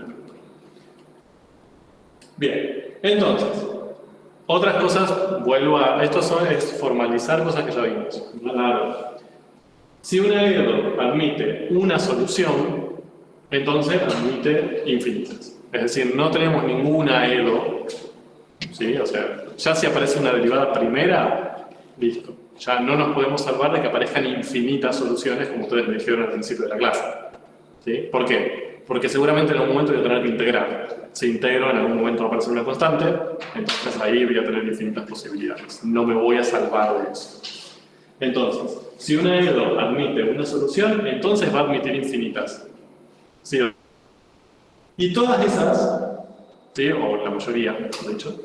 Bien, entonces, otras cosas, vuelvo a... Esto es formalizar cosas que ya vimos. Si una EDO admite una solución, entonces admite infinitas. Es decir, no tenemos ninguna EDO, ¿sí? O sea, ya si aparece una derivada primera, listo. Ya no nos podemos salvar de que aparezcan infinitas soluciones, como ustedes me dijeron al principio de la clase. ¿Sí? ¿Por qué? Porque seguramente en algún momento voy a tener que integrar. Si integro, en algún momento va a aparecer una constante, entonces ahí voy a tener infinitas posibilidades. No me voy a salvar de eso. Entonces, si una EDO admite una solución, entonces va a admitir infinitas. ¿Sí? Y todas esas, ¿sí? O la mayoría, de hecho,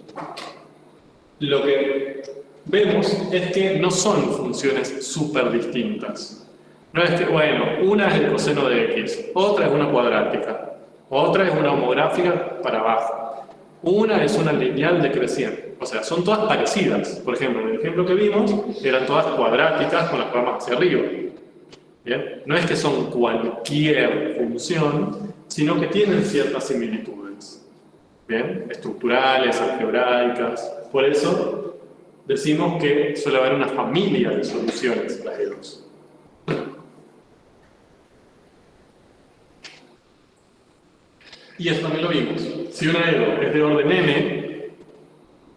lo que vemos es que no son funciones súper distintas. No es que, bueno, una es el coseno de x, otra es una cuadrática, otra es una homográfica para abajo, una es una lineal decreciente. O sea, son todas parecidas. Por ejemplo, en el ejemplo que vimos, eran todas cuadráticas con las ramas hacia arriba. ¿Bien? No es que son cualquier función, sino que tienen ciertas similitudes. ¿Bien? Estructurales, algebraicas. Por eso decimos que suele haber una familia de soluciones en las EDOs. Y esto también lo vimos. Si una EDO es de orden n,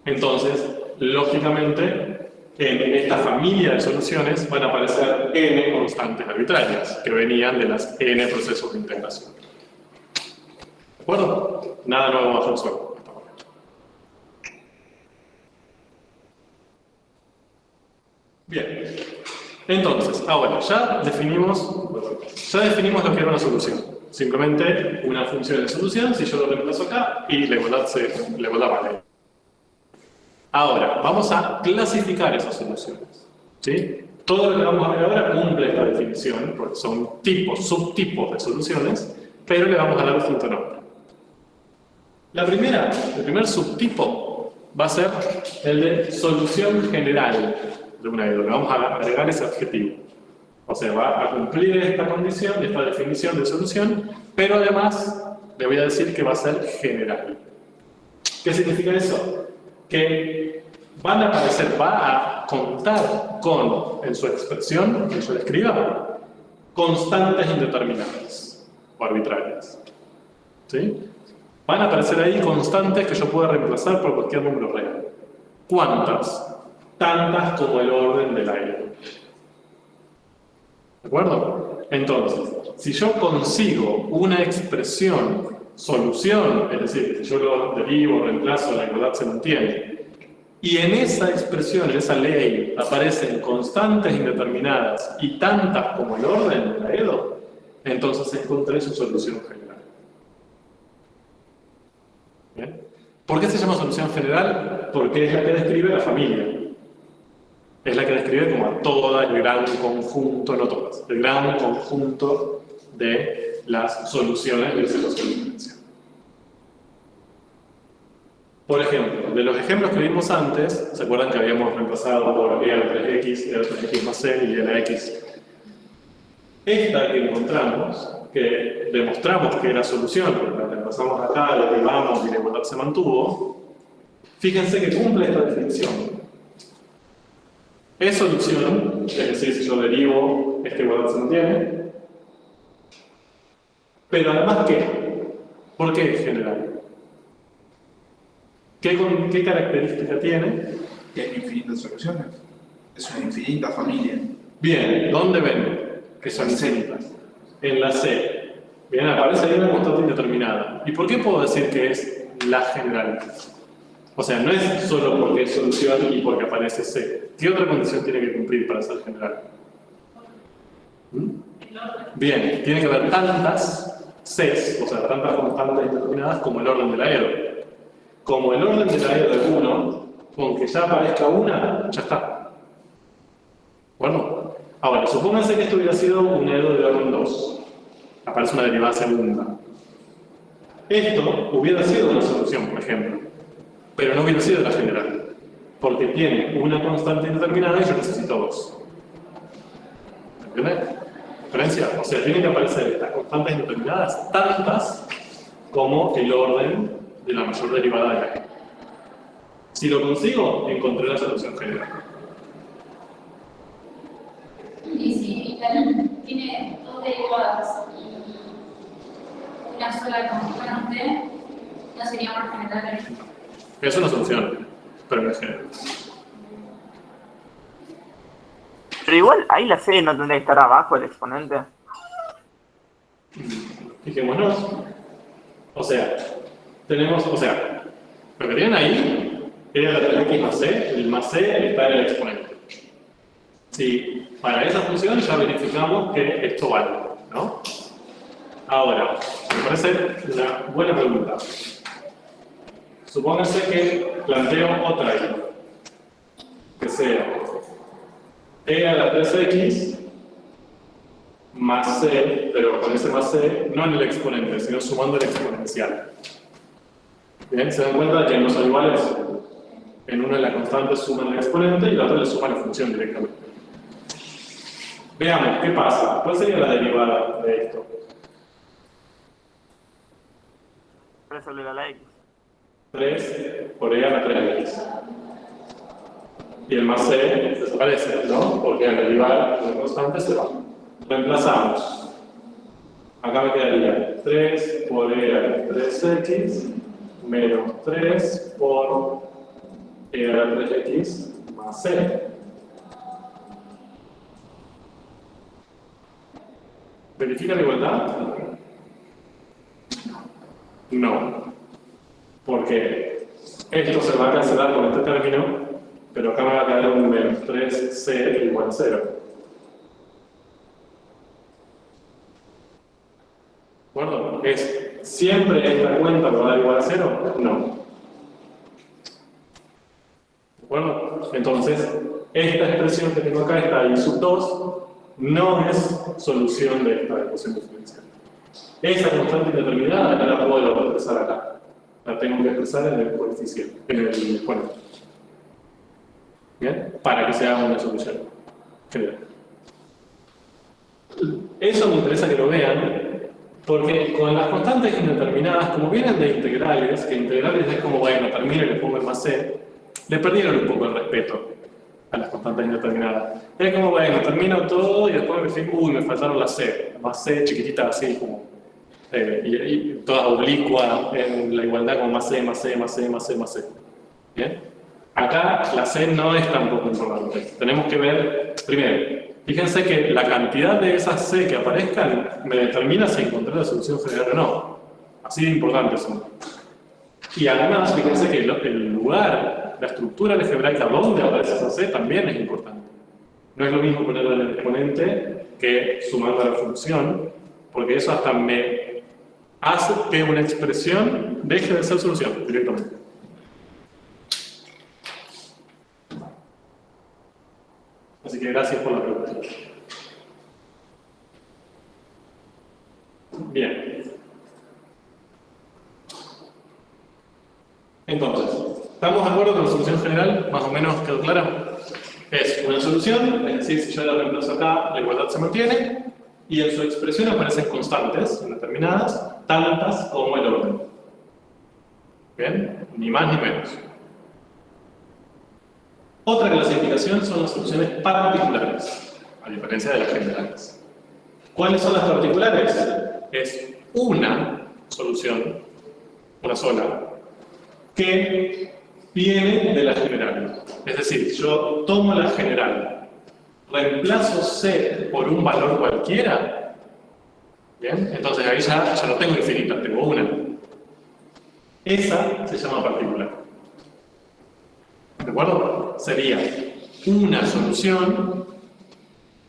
entonces, lógicamente, en esta familia de soluciones van a aparecer n constantes arbitrarias, que venían de las n procesos de integración. ¿De acuerdo? Nada nuevo bajo el suelo. Bien. Entonces, ahora, ya definimos lo que era una solución. simplemente una función de solución, si yo lo reemplazo acá, y la igualdad vale. Ahora, vamos a clasificar esas soluciones, ¿sí? Todo lo que vamos a ver ahora cumple esta definición, porque son tipos, subtipos de soluciones, pero le vamos a dar un distinto nombre. El primer subtipo va a ser el de solución general de una EDO. Le vamos a agregar ese adjetivo. O sea, va a cumplir esta condición, esta definición de solución, pero además le voy a decir que va a ser general. ¿Qué significa eso? Que van a aparecer, va a contar con, en su expresión, que yo le escriba, constantes indeterminadas o arbitrarias. ¿Sí? Van a aparecer ahí constantes que yo pueda reemplazar por cualquier número real. ¿Cuántas? Tantas como el orden del aire. ¿De acuerdo? Entonces, si yo consigo una expresión, solución, es decir, si yo lo derivo, reemplazo, la igualdad se mantiene, y en esa expresión, en esa ley, aparecen constantes indeterminadas y tantas como el orden de la EDO, entonces encontré su solución general. ¿Bien? ¿Por qué se llama solución general? Porque es la que describe la familia. Es la que describe como a toda el gran conjunto, no todas, el gran conjunto de las soluciones del ecuación diferencial. Por ejemplo, de los ejemplos que vimos antes, ¿se acuerdan que habíamos reemplazado por e a la 3x, e a la 3x más c y e a la x? Esta que encontramos, que demostramos que era solución, porque la reemplazamos acá, la derivamos y la igualdad se mantuvo, fíjense que cumple esta definición. Es solución, es decir, si yo derivo, esta igualdad se mantiene. Pero además, ¿qué? ¿Por qué es general? ¿Qué característica tiene? Que hay infinitas soluciones. Es una infinita familia. Bien, ¿dónde ven que son infinitas? En la C. Bien, aparece ahí una constante indeterminada. ¿Y por qué puedo decir que es la general? O sea, no es solo porque es solución y porque aparece C. ¿Qué otra condición tiene que cumplir para ser general? Bien, tiene que haber tantas Cs, o sea, tantas constantes indeterminadas como el orden de la EDO. Como el orden de la EDO es 1, con que ya aparezca una, ya está. Bueno, ahora, supónganse que esto hubiera sido un EDO de orden 2. Aparece una derivada segunda. Esto hubiera sido una solución, por ejemplo, pero no hubiera sido la general, porque tiene una constante indeterminada y yo necesito 2. ¿Entiendes? ¿Diferencia? O sea, tienen que aparecer estas constantes indeterminadas tantas como el orden de la mayor derivada de la G. Si lo consigo, encontré la solución general. Y si tiene dos derivadas y una sola constante, no sería más general. Es una solución, pero no es general. Pero igual, ahí la C no tendría que estar abajo el exponente. Fijémonos. O sea, lo que tienen ahí era la 3x más c, el más c está en el exponente. Si para esa función ya verificamos que esto vale, ¿no? Ahora, me parece una buena pregunta. Supónganse que planteo otra i, que sea e a la 3x más c, pero con ese más c no en el exponente, sino sumando el exponencial. Bien, se dan cuenta de que no son iguales. En una de las constantes suman el exponente y la otra le suma la función directamente. Veamos, ¿qué pasa? ¿Cuál sería la derivada de esto? Resolver a la X. 3 por e a la 3x. Y el más c desaparece, ¿no? Porque al derivar la constante se va. Reemplazamos. Acá me quedaría 3 por e a la 3x menos 3 por e a la 3x más c. ¿Verifica la igualdad? No. Porque esto se va a cancelar con este término, pero acá me va a quedar un menos 3c igual a 0. ¿De es ¿siempre esta cuenta me va a dar igual a 0? No. ¿De acuerdo? Entonces, esta expresión que tengo acá, esta I sub 2, no es solución de esta ecuación diferencial. Esa constante indeterminada no la puedo expresar acá. La tengo que expresar en el coeficiente, en el exponente. ¿Bien? Para que sea una solución general. Eso me interesa que lo vean, porque con las constantes indeterminadas, como vienen de integrales, que integrales es como, bueno, termino y le pongo el más c, le perdieron un poco el respeto a las constantes indeterminadas. Es como, bueno, termino todo y después me fijo, uy, me faltaron las c, más c chiquitita así, como, y toda oblicua en la igualdad con más c, más c, más c, más c, más c. ¿Bien? Acá la c no es tan poco importante. Tenemos que ver, primero, fíjense que la cantidad de esas c que aparezcan me determina si encontré la solución general o no. Así de importantes son. Y además, fíjense que el lugar, la estructura algebraica donde aparece esa c también es importante. No es lo mismo ponerla en el exponente que sumando a la función, porque eso hasta me hace que una expresión deje de ser solución directamente. Así que gracias por la pregunta. Bien. Entonces, ¿estamos de acuerdo con la solución general? ¿Más o menos quedó clara? Es una solución, es decir, si yo la reemplazo acá, la igualdad se mantiene, y en su expresión aparecen constantes indeterminadas, tantas como el orden. ¿Bien? Ni más ni menos. Otra clasificación son las soluciones particulares, a diferencia de las generales. ¿Cuáles son las particulares? Es una solución, una sola, que viene de la general. Es decir, yo tomo la general, reemplazo C por un valor cualquiera, ¿bien? Entonces ahí ya no tengo infinita, tengo una. Esa se llama particular. ¿De acuerdo? Sería una solución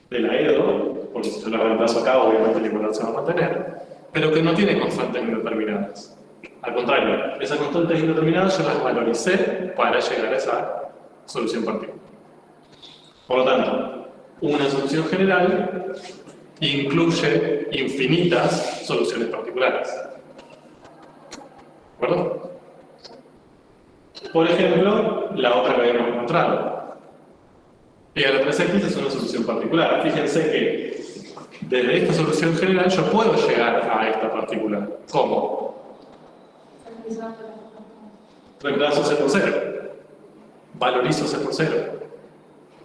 de la EDO, porque si yo la reemplazo acá, obviamente la igualdad se va a mantener, pero que no tiene constantes indeterminadas. Al contrario, esas constantes indeterminadas yo las valoricé para llegar a esa solución particular. Por lo tanto, una solución general incluye infinitas soluciones particulares. ¿De acuerdo? Por ejemplo, la otra que habíamos encontrado. Y a la 3x es una solución particular. Fíjense que desde esta solución general yo puedo llegar a esta particular. ¿Cómo? Reemplazo C por 0. Valorizo C por 0.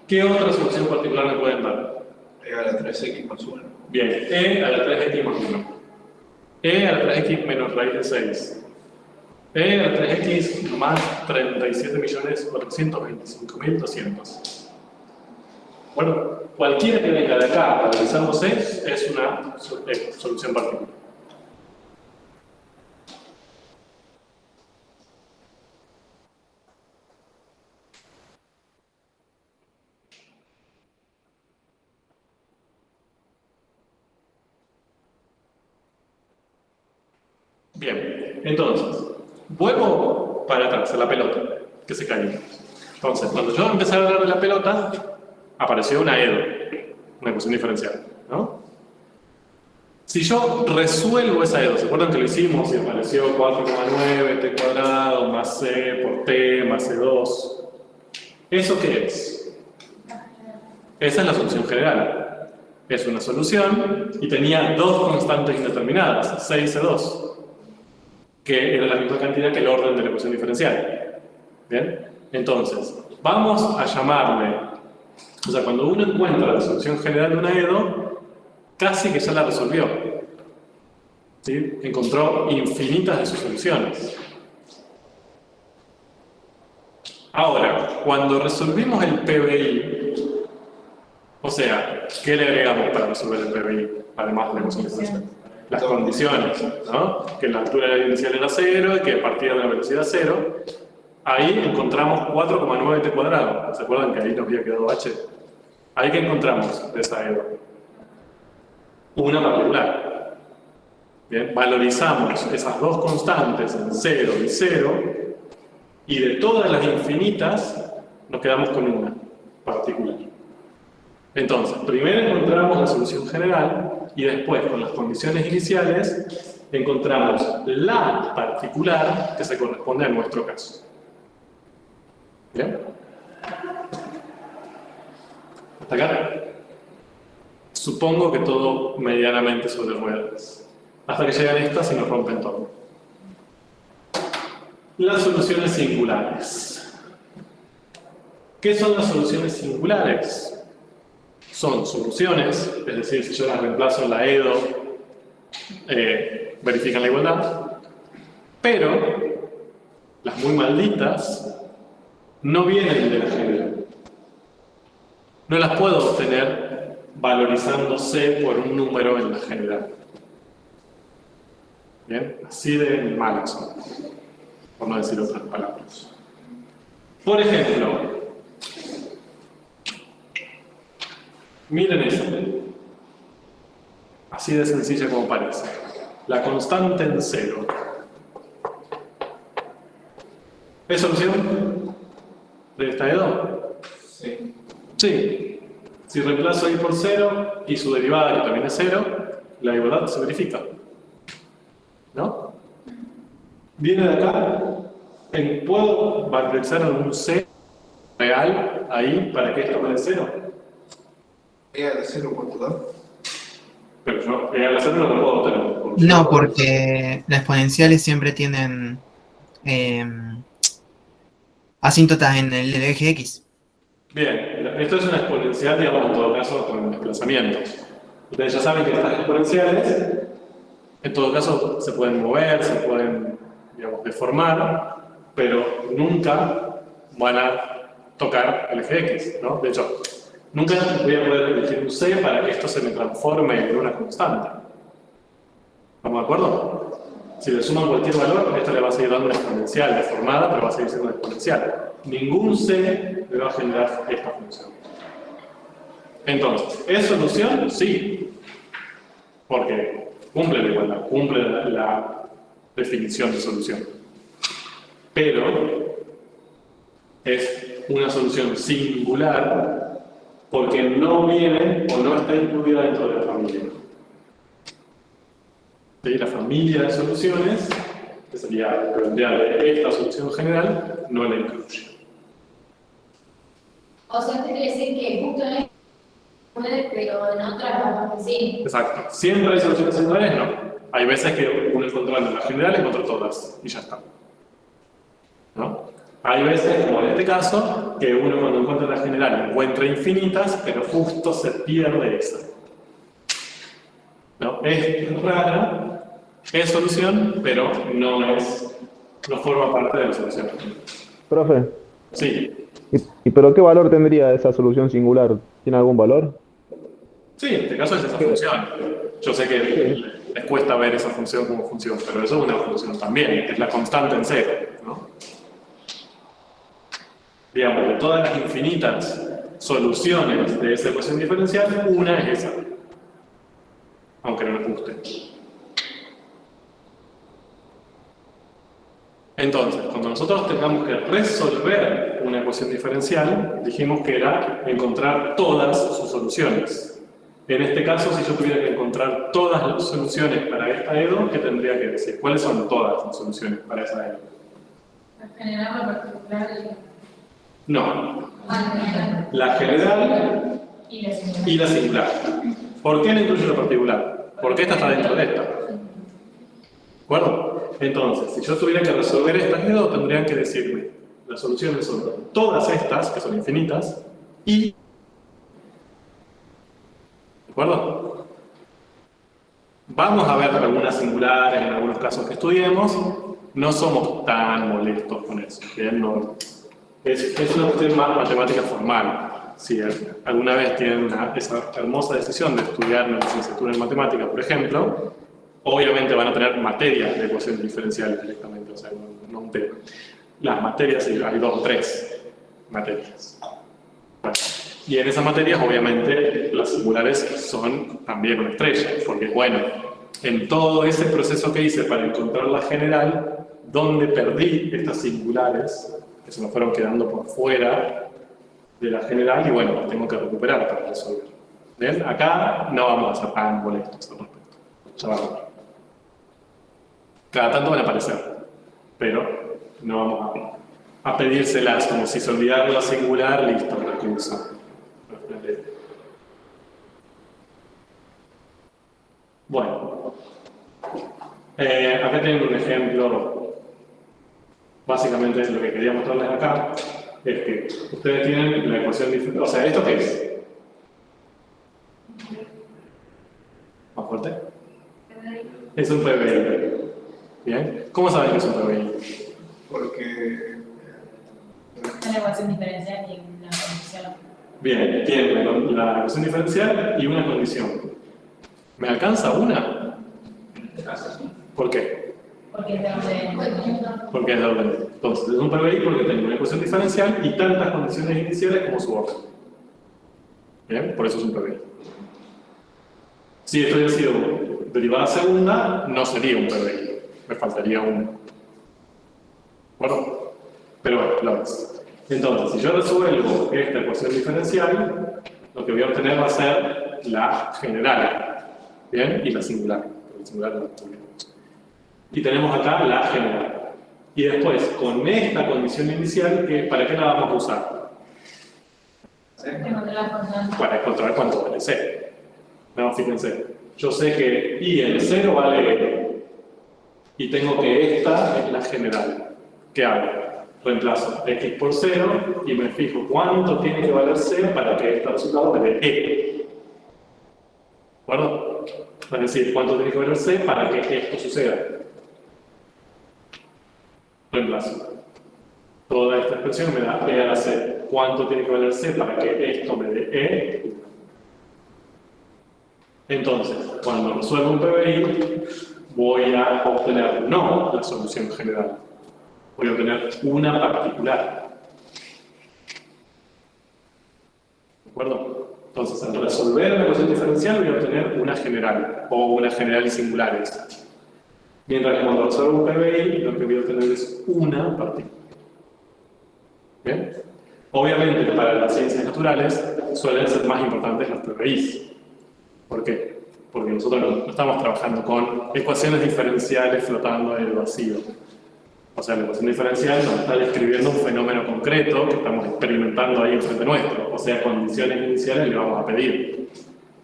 ¿Qué otra solución particular me pueden dar? E a la 3x más 1. Bien, E a la 3x más 1. E a la 3x menos raíz de 6. E a la 3x más 37.425.200. Bueno, cualquiera que venga de acá valorizándose es una solución particular. Bien, entonces, vuelvo para atrás a la pelota, que se cayó. Entonces, cuando yo empecé a hablar de la pelota, apareció una EDO, una ecuación diferencial, ¿no? Si yo resuelvo esa EDO, ¿se acuerdan que lo hicimos y apareció 4,9 t cuadrado más c por t más c2? ¿Eso qué es? Esa es la solución general. Es una solución y tenía dos constantes indeterminadas, c y c2. Que era la misma cantidad que el orden de la ecuación diferencial. ¿Bien? Entonces, vamos a llamarle, o sea, cuando uno encuentra la solución general de una EDO, casi que ya la resolvió. ¿Sí? Encontró infinitas de sus soluciones. Ahora, cuando resolvimos el PBI, o sea, ¿qué le agregamos para resolver el PBI? Además de la ecuación diferencial. Las condiciones, ¿no? Que la altura de la inicial era 0 y que partía de una velocidad 0. Ahí encontramos 4,9 t cuadrado. ¿Se acuerdan que ahí nos había quedado h? Ahí que encontramos de esa EDO. Una particular. Bien, valorizamos esas dos constantes en 0 y 0, y de todas las infinitas nos quedamos con una particular. Entonces, primero encontramos la solución general y después, con las condiciones iniciales, encontramos la particular que se corresponde a nuestro caso. ¿Bien? ¿Hasta acá? Supongo que todo medianamente sobre ruedas. Hasta que llegan estas y nos rompen todo. Las soluciones singulares. ¿Qué son las soluciones singulares? Son soluciones, es decir, si yo las reemplazo en la EDO, verifican la igualdad, pero las muy malditas no vienen de la general. No las puedo obtener valorizando C por un número en la general. Bien, así de malas son, por no decir otras palabras. Por ejemplo, miren esto. Así de sencilla como parece. La constante en 0. ¿Es solución de esta EDO? Sí. Sí. Si reemplazo I por 0 y su derivada, que también es 0, la igualdad se verifica. ¿No? Viene de acá. ¿Puedo valorizar algún C real ahí para que esto me dé 0? ¿Ella de 0 cuánto da? Pero yo, al hacerlo no lo puedo obtener. No, porque las exponenciales siempre tienen asíntotas en el eje X. Bien, esto es una exponencial, digamos, en todo caso, con desplazamientos. Ustedes ya saben que estas exponenciales, en todo caso, se pueden mover, se pueden, digamos, deformar, pero nunca van a tocar el eje X, ¿no? De hecho, nunca voy a poder elegir un C para que esto se me transforme en una constante. ¿Estamos de acuerdo? Si le suman cualquier valor, esto le va a seguir dando una exponencial deformada, pero va a seguir siendo una exponencial. Ningún C le va a generar esta función. Entonces, ¿es solución? Sí. Porque cumple la igualdad, cumple la definición de solución. Pero es una solución singular porque no viene o no está incluida dentro de la familia. ¿Sí? La familia de soluciones, que sería de esta solución general, no la incluye. O sea, esto quiere decir que justo en esta puede, pero en otras sí. Exacto. ¿Siempre hay soluciones singulares? No. Hay veces que uno encontrando la general encuentra todas y ya está. ¿No? Hay veces, como en este caso, que uno cuando encuentra la general encuentra infinitas, pero justo se pierde esa. ¿No? Es rara, es solución, pero no forma parte de la solución. Profe, Sí. ¿pero qué valor tendría esa solución singular? ¿Tiene algún valor? Sí, en este caso es esa función. Yo sé que les cuesta ver esa función como función, pero eso es una función también, es la constante en cero, ¿no? Digamos, de todas las infinitas soluciones de esa ecuación diferencial, una es esa. Aunque no nos guste. Entonces, cuando nosotros tengamos que resolver una ecuación diferencial, dijimos que era encontrar todas sus soluciones. En este caso, si yo tuviera que encontrar todas las soluciones para esta EDO, ¿qué tendría que decir? ¿Cuáles son todas las soluciones para esa EDO? La general, la particular No. general. La general Y la singular. y la singular. ¿Por qué no incluye la particular? Porque esta está dentro de esta. ¿De acuerdo? Entonces, si yo tuviera que resolver estas EDO, tendrían que decirme, las soluciones son todas estas, que son infinitas, y... ¿De acuerdo? Vamos a ver algunas singulares en algunos casos que estudiemos. No somos tan molestos con eso. ¿Bien? No, es una cuestión más matemática formal. Si alguna vez tienen esa hermosa decisión de estudiar una licenciatura en matemática, por ejemplo, obviamente van a tener materias de ecuaciones diferenciales directamente, o sea, no un tema. Las materias, sí, hay 2 o 3 materias. Bueno, y en esas materias, obviamente, las singulares son también una estrella, porque, bueno, en todo ese proceso que hice para encontrar la general, donde perdí estas singulares, que se me fueron quedando por fuera de la general, y bueno, las tengo que recuperar para resolver. ¿Ven? Acá no vamos a ser tan molestos al respecto. Ya va a ver. Cada tanto van a aparecer, pero no vamos a pedírselas como si se olvidara la singular, listo, recurso. Bueno, acá tienen un ejemplo. Básicamente lo que quería mostrarles acá es que ustedes tienen la ecuación diferencial. O sea, ¿esto qué es? ¿Más fuerte? Es un PBI. ¿Bien? ¿Cómo saben que es un PBI? Porque Una ecuación diferencial y una condición. Bien, tiene la ecuación diferencial y una condición. ¿Me alcanza una? ¿Por qué? Porque es de orden. Porque es de orden. Entonces, es un PBI porque tengo una ecuación diferencial y tantas condiciones iniciales como su orden. ¿Bien? Por eso es un PBI. Si esto hubiera sido derivada segunda, no sería un PBI. Me faltaría uno. ¿De acuerdo? Pero bueno, lo ves. Entonces, si yo resuelvo esta ecuación diferencial, lo que voy a obtener va a ser la general. ¿Bien? Y la singular. Porque la singular no la obtenemos. Y tenemos acá la general. Y después, con esta condición inicial, ¿para qué la vamos a usar? Para encontrar cuánto vale C. No, fíjense. Yo sé que I en 0 vale E. Y tengo que esta es la general. ¿Qué hago? Reemplazo X por 0 y me fijo cuánto tiene que valer C para que este resultado me dé E. ¿De acuerdo? Es decir, cuánto tiene que valer C para que esto suceda. Reemplazo. Toda esta expresión me da E a la C. ¿Cuánto tiene que valer C para que esto me dé E? Entonces, cuando resuelvo un PBI, voy a obtener no la solución general. Voy a obtener una particular. ¿De acuerdo? Entonces, al resolver la ecuación diferencial, voy a obtener una general, o una general y singulares. Mientras que cuando resuelvo un PBI, lo que voy a obtener es una particular. ¿Bien? Obviamente, para las ciencias naturales, suelen ser más importantes los PBIs. ¿Por qué? Porque nosotros no estamos trabajando con ecuaciones diferenciales flotando en el vacío. O sea, la ecuación diferencial nos está describiendo un fenómeno concreto que estamos experimentando ahí enfrente nuestro. O sea, condiciones iniciales le vamos a pedir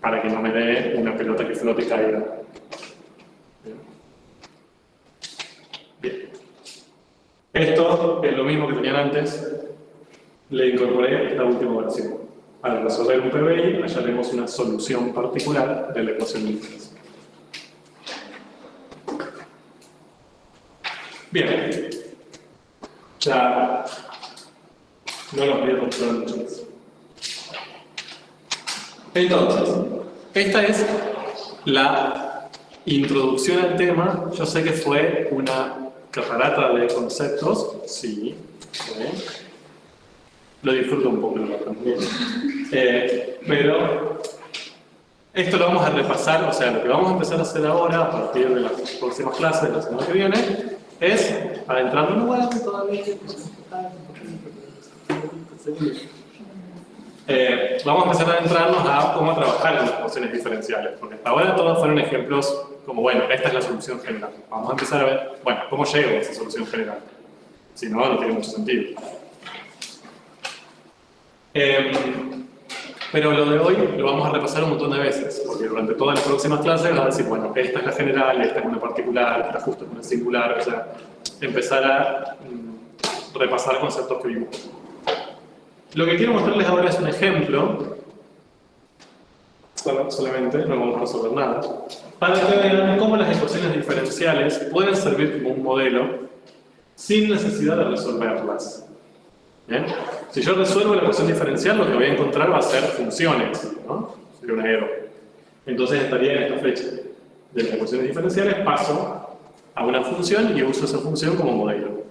para que no me dé una pelota que flote y caiga. Bien. Esto es lo mismo que tenían antes. Le incorporé esta última versión. Al resolver un PBI, hallaremos una solución particular de la ecuación diferencial. Bien. Ya no los voy a mostrar mucho más. Entonces, esta es la introducción al tema. Yo sé que fue una catarata de conceptos. Sí. Lo disfruto un poco también. Pero esto lo vamos a repasar, o sea, lo que vamos a empezar a hacer ahora, a partir de las próximas clases de la semana que viene, es adentrarnos en lugar todavía. Vamos a empezar a adentrarnos a cómo trabajar en las ecuaciones diferenciales, porque hasta ahora todos fueron ejemplos como, bueno, esta es la solución general. Vamos a empezar a ver, bueno, cómo llego a esa solución general. Si no, no tiene mucho sentido. Pero lo de hoy lo vamos a repasar un montón de veces, porque durante todas las próximas clases vas a decir, bueno, esta es la general, esta es una particular, esta justo es una singular, o sea, empezar a repasar conceptos que vimos. Lo que quiero mostrarles ahora es un ejemplo, solamente, no vamos a resolver nada, para que vean cómo las ecuaciones diferenciales pueden servir como un modelo sin necesidad de resolverlas. ¿Bien? Si yo resuelvo la ecuación diferencial, lo que voy a encontrar va a ser funciones, ¿no? Sería una ERO. Entonces estaría en esta flecha de las ecuaciones diferenciales, paso a una función y uso esa función como modelo.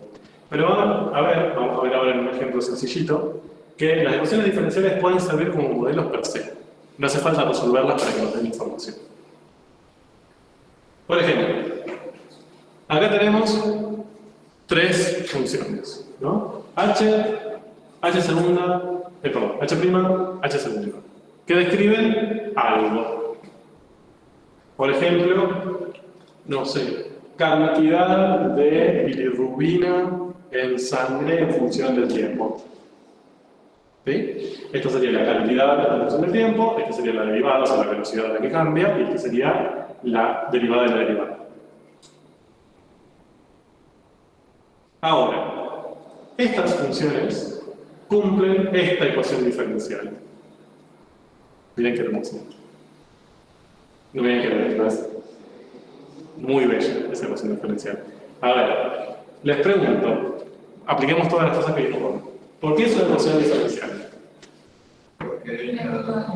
Pero vamos a ver ahora en un ejemplo sencillito, que las ecuaciones diferenciales pueden servir como modelos per se. No hace falta resolverlas para que nos den información. Por ejemplo, acá tenemos tres funciones, ¿no? H segunda, perdón, H prima, H segunda, que describen algo. Por ejemplo, no sé, cantidad de bilirrubina en sangre en función del tiempo. ¿Sí? Esto sería la cantidad en función del tiempo, esta sería la derivada, o sea, la velocidad a la que cambia, y esta sería la derivada de la derivada. Ahora, estas funciones cumplen esta ecuación diferencial. Miren qué hermoso. No miren qué hermoso. Muy bella esa ecuación diferencial. A ver, les pregunto, apliquemos todas las cosas que vimos. ¿Por qué es una ecuación diferencial? Porque hay Está en la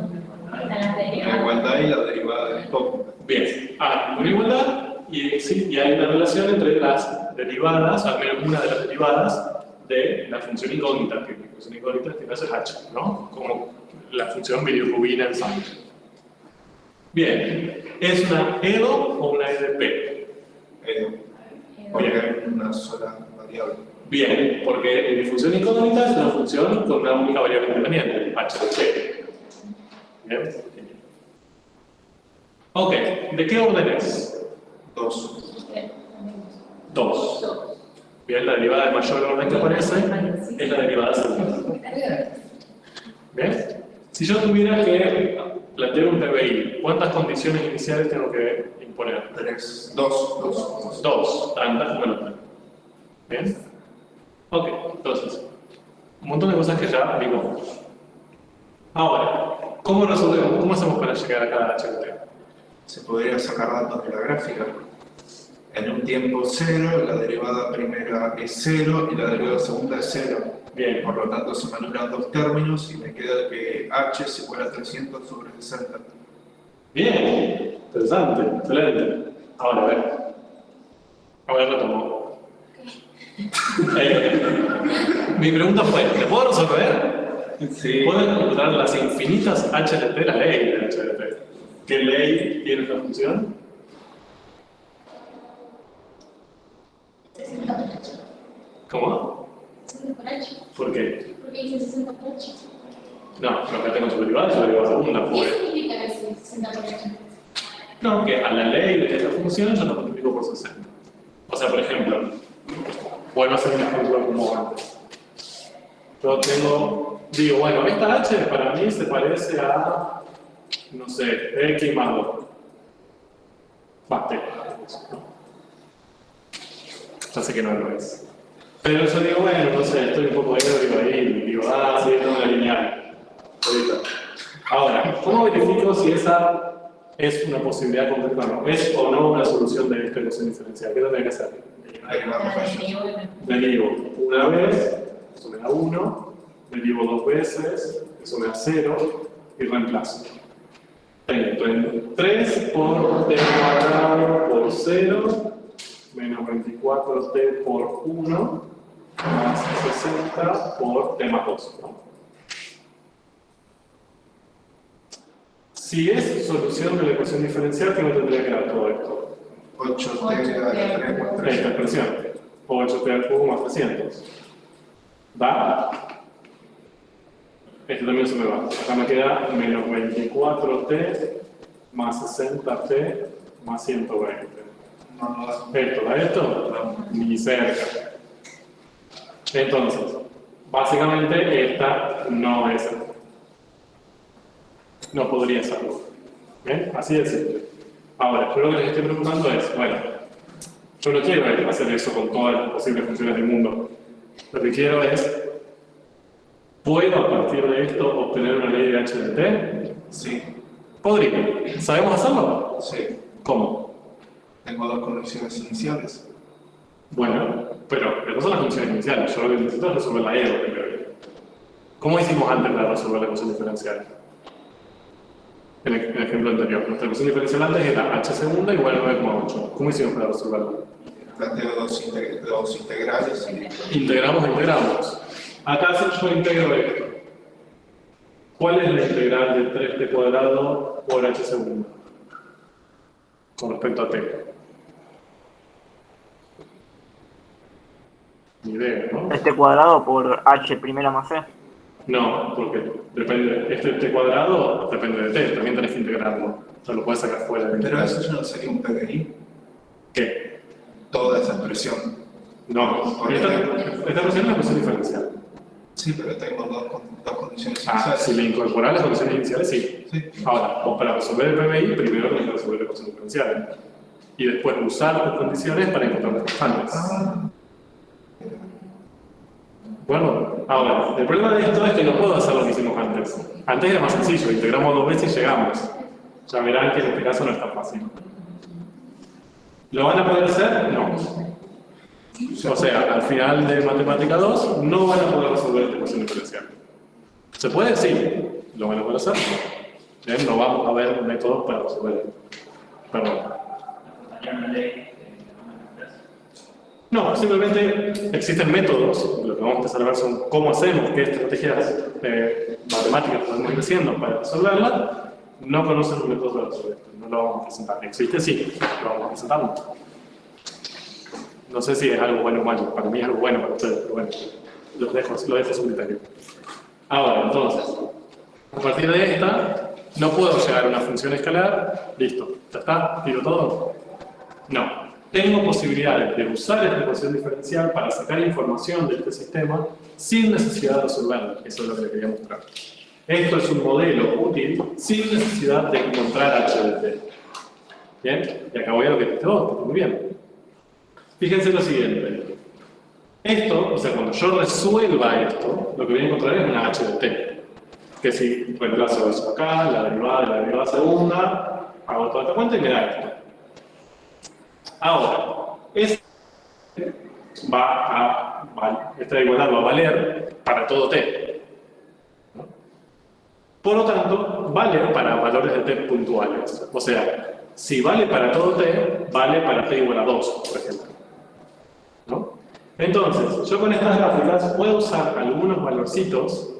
una derivada. igualdad y la derivada del todo. Bien, hay una igualdad y, sí, y hay una relación entre las derivadas, al menos una de las derivadas de la función incógnita, que la función incógnita en este caso es h, ¿no? Como la función bilirrubina en sangre. Bien, ¿es una EDO o una EDP? Porque hay una sola variable. Bien, porque mi función incógnita es una función con una única variable independiente, h de p. Bien. Ok, ¿de qué orden es? 2. 2. Bien, la derivada de mayor orden que aparece es la derivada segunda. ¿Bien? Si yo tuviera que plantear un PBI, ¿cuántas condiciones iniciales tengo que imponer? 3. 2. 2, tantas como la. ¿Bien? Ok, entonces, un montón de cosas que ya vimos. Ahora, ¿cómo resolvemos? ¿Cómo hacemos para llegar a cada HT? Se podría sacar datos de la gráfica. En un tiempo 0, la derivada primera es 0 y la derivada segunda es 0. Bien, Por lo tanto, se me anulan dos términos y me queda que h es igual a 300 sobre 60. bien, interesante, excelente. Ahora, a ver, retomo. Mi pregunta fue, ¿te puedo resolver? Sí. ¿Puedo encontrar las infinitas HLT, la ley de HLT? ¿Qué ley tiene esta función? 60 por H. ¿Cómo? 60 por H. ¿Por qué? ¿Por qué dice 60 por H? No, pero acá tengo su derivada segunda. ¿Qué significa ese 60 por H? No, que a la ley de esta función yo lo multiplico por 60. O sea, por ejemplo, vuelvo a hacer un ejemplo como antes. Yo digo, bueno, esta H para mí se parece a, no sé, X más 2. T. Ya sé que no lo es. Pero yo digo, bueno, no sé, estoy un poco ahí, digo, sí, tengo una lineal. Ahorita. Ahora, ¿cómo verifico si esa es una posibilidad concreta o no? ¿Es o no una solución de esta ecuación diferencial? ¿Qué tendría que hacer? Derivo una vez, eso me da 1, derivo 2 veces, eso me da 0, y reemplazo. Tengo 3 por t cuadrado por 0, menos 24t por 1, más 60 por t más 2. ¿No? Si es solución de la ecuación diferencial, ¿qué me tendría que dar todo esto? 8t a la 3 más 3. Esta expresión, 8t al cubo más 300. ¿Va? Esto también se me va. Acá me queda menos 24t más 60t más 120. No da. ¿Esto da esto? Ni cerca. Entonces, básicamente esta no es. No podría serlo. ¿Bien? Así de simple. Ahora, yo lo que les estoy preguntando es, bueno, yo no quiero hacer eso con todas las posibles funciones del mundo. Lo que quiero es, ¿puedo a partir de esto obtener una ley de HDT? Sí. Podría. ¿Sabemos hacerlo? Sí. ¿Cómo? Tengo dos condiciones iniciales. Bueno, pero estas son las funciones iniciales. Yo lo que necesito es resolver la EDO primero. ¿Cómo hicimos antes para resolver la ecuación diferencial? En el ejemplo anterior, nuestra ecuación diferencial antes era h segunda igual a 9,8. ¿Cómo hicimos para resolverlo? Planteo dos integrales y Integramos. Acá si yo integro esto. ¿Cuál es la integral de 3t cuadrado por h segunda? Con respecto a t. Ni idea, ¿no? Este cuadrado por h primera más c. No, porque depende, este cuadrado depende de t, también tenés que integrarlo. O sea, lo puedes sacar fuera de Pero eso ya no sería un PDI, ¿Qué? toda esa expresión. No, esta expresión es una cuestión diferencial. Sí, pero tengo dos condiciones Ah, iniciales. si le incorporas las condiciones iniciales, sí. Sí. Ahora, vos para resolver el PMI, primero tenés que resolver las condiciones diferenciales. Y después usar tus condiciones para encontrar las constantes. Ah, Bueno, ahora, el problema de esto es que no puedo hacer lo que hicimos antes. Antes era más sencillo, integramos 2 veces y llegamos. Ya verán que en este caso no es tan fácil. ¿Lo van a poder hacer? No. O sea, al final de Matemática 2 no van a poder resolver esta ecuación diferencial. ¿Se puede? Sí. ¿Lo van a poder hacer? Bien, no vamos a ver métodos para resolver. Perdón. No, simplemente existen métodos, lo que vamos a empezar a ver son cómo hacemos, qué estrategias matemáticas podemos ir haciendo para resolverla. No conocen los métodos para resolver esto, no lo vamos a presentar. ¿Existe? Sí, lo vamos a presentar. No sé si es algo bueno o malo, para mí es algo bueno para ustedes, pero bueno, lo dejo a su criterio. Ahora, entonces, a partir de esta, no puedo llegar a una función escalar, listo, ¿ya está? ¿Tiro todo? No. Tengo posibilidades de usar esta ecuación diferencial para sacar información de este sistema sin necesidad de resolverla. Eso es lo que les quería mostrar. Esto es un modelo útil sin necesidad de encontrar h de t. ¿Bien? Y acá voy a lo que te todo, muy bien. Fíjense lo siguiente. Esto, o sea, cuando yo resuelva esto, lo que voy a encontrar es una h de t. Que si reemplazo eso acá, la derivada segunda, hago toda esta cuenta y me da esto. Ahora, esta igualdad va a valer para todo t. ¿No? Por lo tanto, vale para valores de t puntuales. O sea, si vale para todo t, vale para t igual a 2, por ejemplo. ¿No? Entonces, yo con estas gráficas puedo usar algunos valorcitos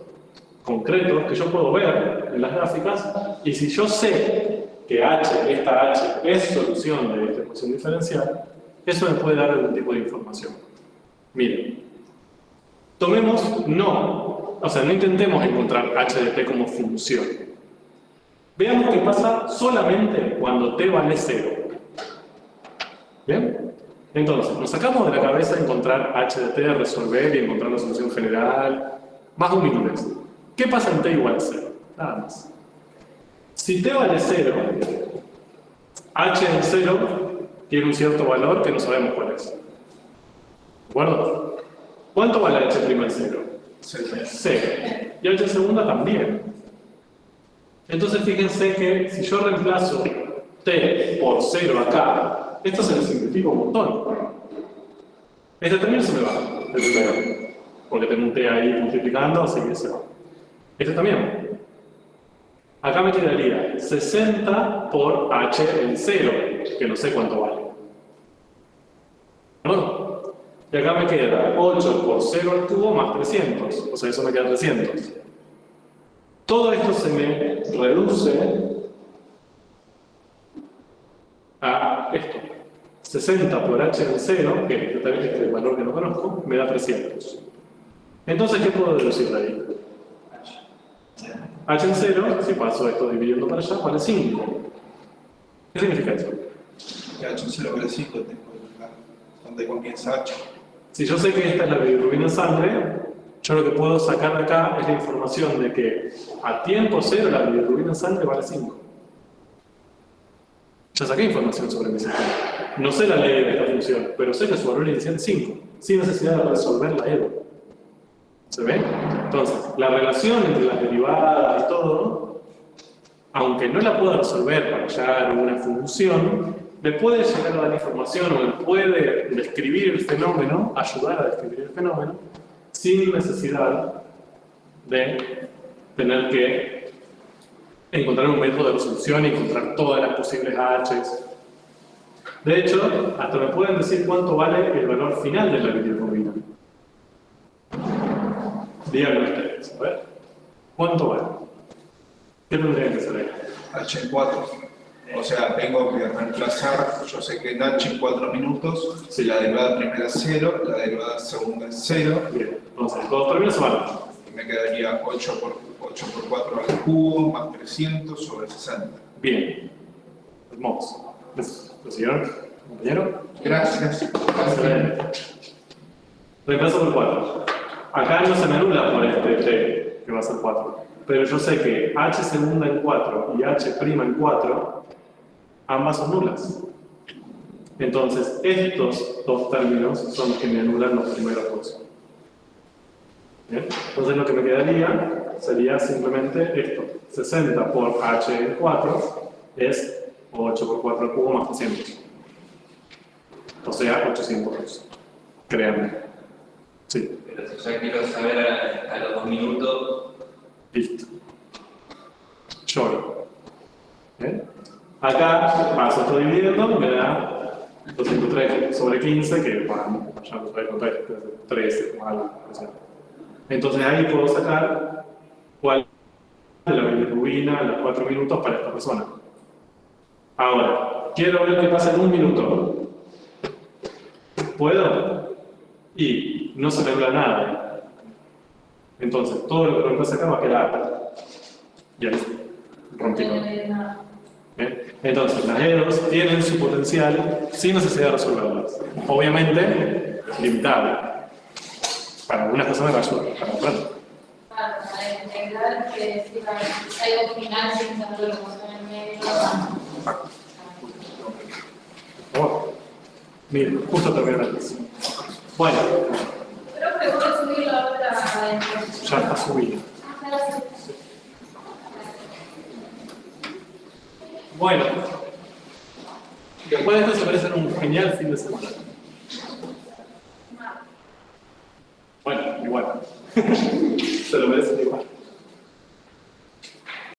concretos que yo puedo ver en las gráficas, y si yo sé que esta h es solución de esta ecuación diferencial, eso me puede dar algún tipo de información. Miren, no intentemos encontrar h de t como función. Veamos qué pasa solamente cuando t vale 0. ¿Bien? Entonces, nos sacamos de la cabeza encontrar h de t, resolver y encontrar una solución general, más humildes. ¿Qué pasa en t igual a 0? Nada más. Si t vale 0, h en 0 tiene un cierto valor que no sabemos cuál es. ¿De acuerdo? ¿Cuánto vale h' en 0? 0. Y h segunda también. Entonces fíjense que si yo reemplazo t por 0 acá, esto se me simplifica un montón. Este también se me va, el primero. Porque tengo un t ahí multiplicando, así que se va. Este también. Acá me quedaría 60 por h en 0, que no sé cuánto vale. ¿No? Y acá me queda 8 por 0 al cubo más 300, o sea, eso me queda 300. Todo esto se me reduce a esto. 60 por h en 0, que es este valor que no conozco, me da 300. Entonces, ¿qué puedo deducir de ahí? H en 0, si paso esto dividiendo para allá, vale 5. ¿Qué significa eso? Que h en 0 vale 5, tengo donde comienza h. Si yo sé que esta es la bilirrubina en sangre, yo lo que puedo sacar de acá es la información de que a tiempo 0 la bilirrubina en sangre vale 5. Ya saqué información sobre mi sistema. No sé la ley de esta función, pero sé que su valor inicial es 5, sin necesidad de resolver la EVO. ¿Se ve? Entonces, la relación entre las derivadas y todo, aunque no la pueda resolver para hallar una función, me puede llegar a dar información o me puede describir el fenómeno, ayudar a describir el fenómeno, sin necesidad de tener que encontrar un método de resolución y encontrar todas las posibles H's. De hecho, hasta me pueden decir cuánto vale el valor final de la bilirrubina. Díganme ustedes, a ver. ¿Cuánto vale? ¿Qué tendrían que saber? h en 4. O sea, tengo que reemplazar, yo sé que en H en 4 minutos, si la derivada primera es 0, la derivada segunda es 0, Bien, entonces, los términos se van. y me quedaría 8 por 4 al cubo más 300 sobre 60. Bien. Hermoso. ¿Lo siguieron, compañero? Gracias. Excelente. Reemplazo por 4. Acá no se me anula por este t, que va a ser 4. Pero yo sé que h segunda en 4 y h' en 4, ambas son nulas. Entonces, estos dos términos son los que me anulan los primeros dos. ¿Bien? Entonces, lo que me quedaría sería simplemente esto. 60 por h en 4 es 8 por 4 al cubo más 300. O sea, 802. Créanme. Sí. Pero si ya quiero saber a los 2 minutos, Listo. Lloro. ¿Bien? Acá paso esto dividiendo, me da 203 sobre 15, que bueno, ya lo traigo con 13, o algo. O sea. Entonces ahí puedo sacar cuál es la bilirrubina en los 4 minutos para esta persona. Ahora, quiero ver qué pasa en 1 minuto. ¿Puedo? Y no se me anula nada. Entonces, todo lo que reemplaza acá va a quedar. Y ahí rompí todo. ¿Bien? Entonces, las EROS tienen su potencial sin necesidad de resolverlas. Obviamente, limitable. Para algunas personas va a ayudar, para otras no. Para integrar, que decir algo final sin tener la emoción en medio. Por favor. Miren, justo terminó la clase. Bueno, Creo que voy a subir la otra adentro. ya está subido. Bueno, después de esto se merece un genial fin de semana. Bueno, igual. Se lo merecen igual.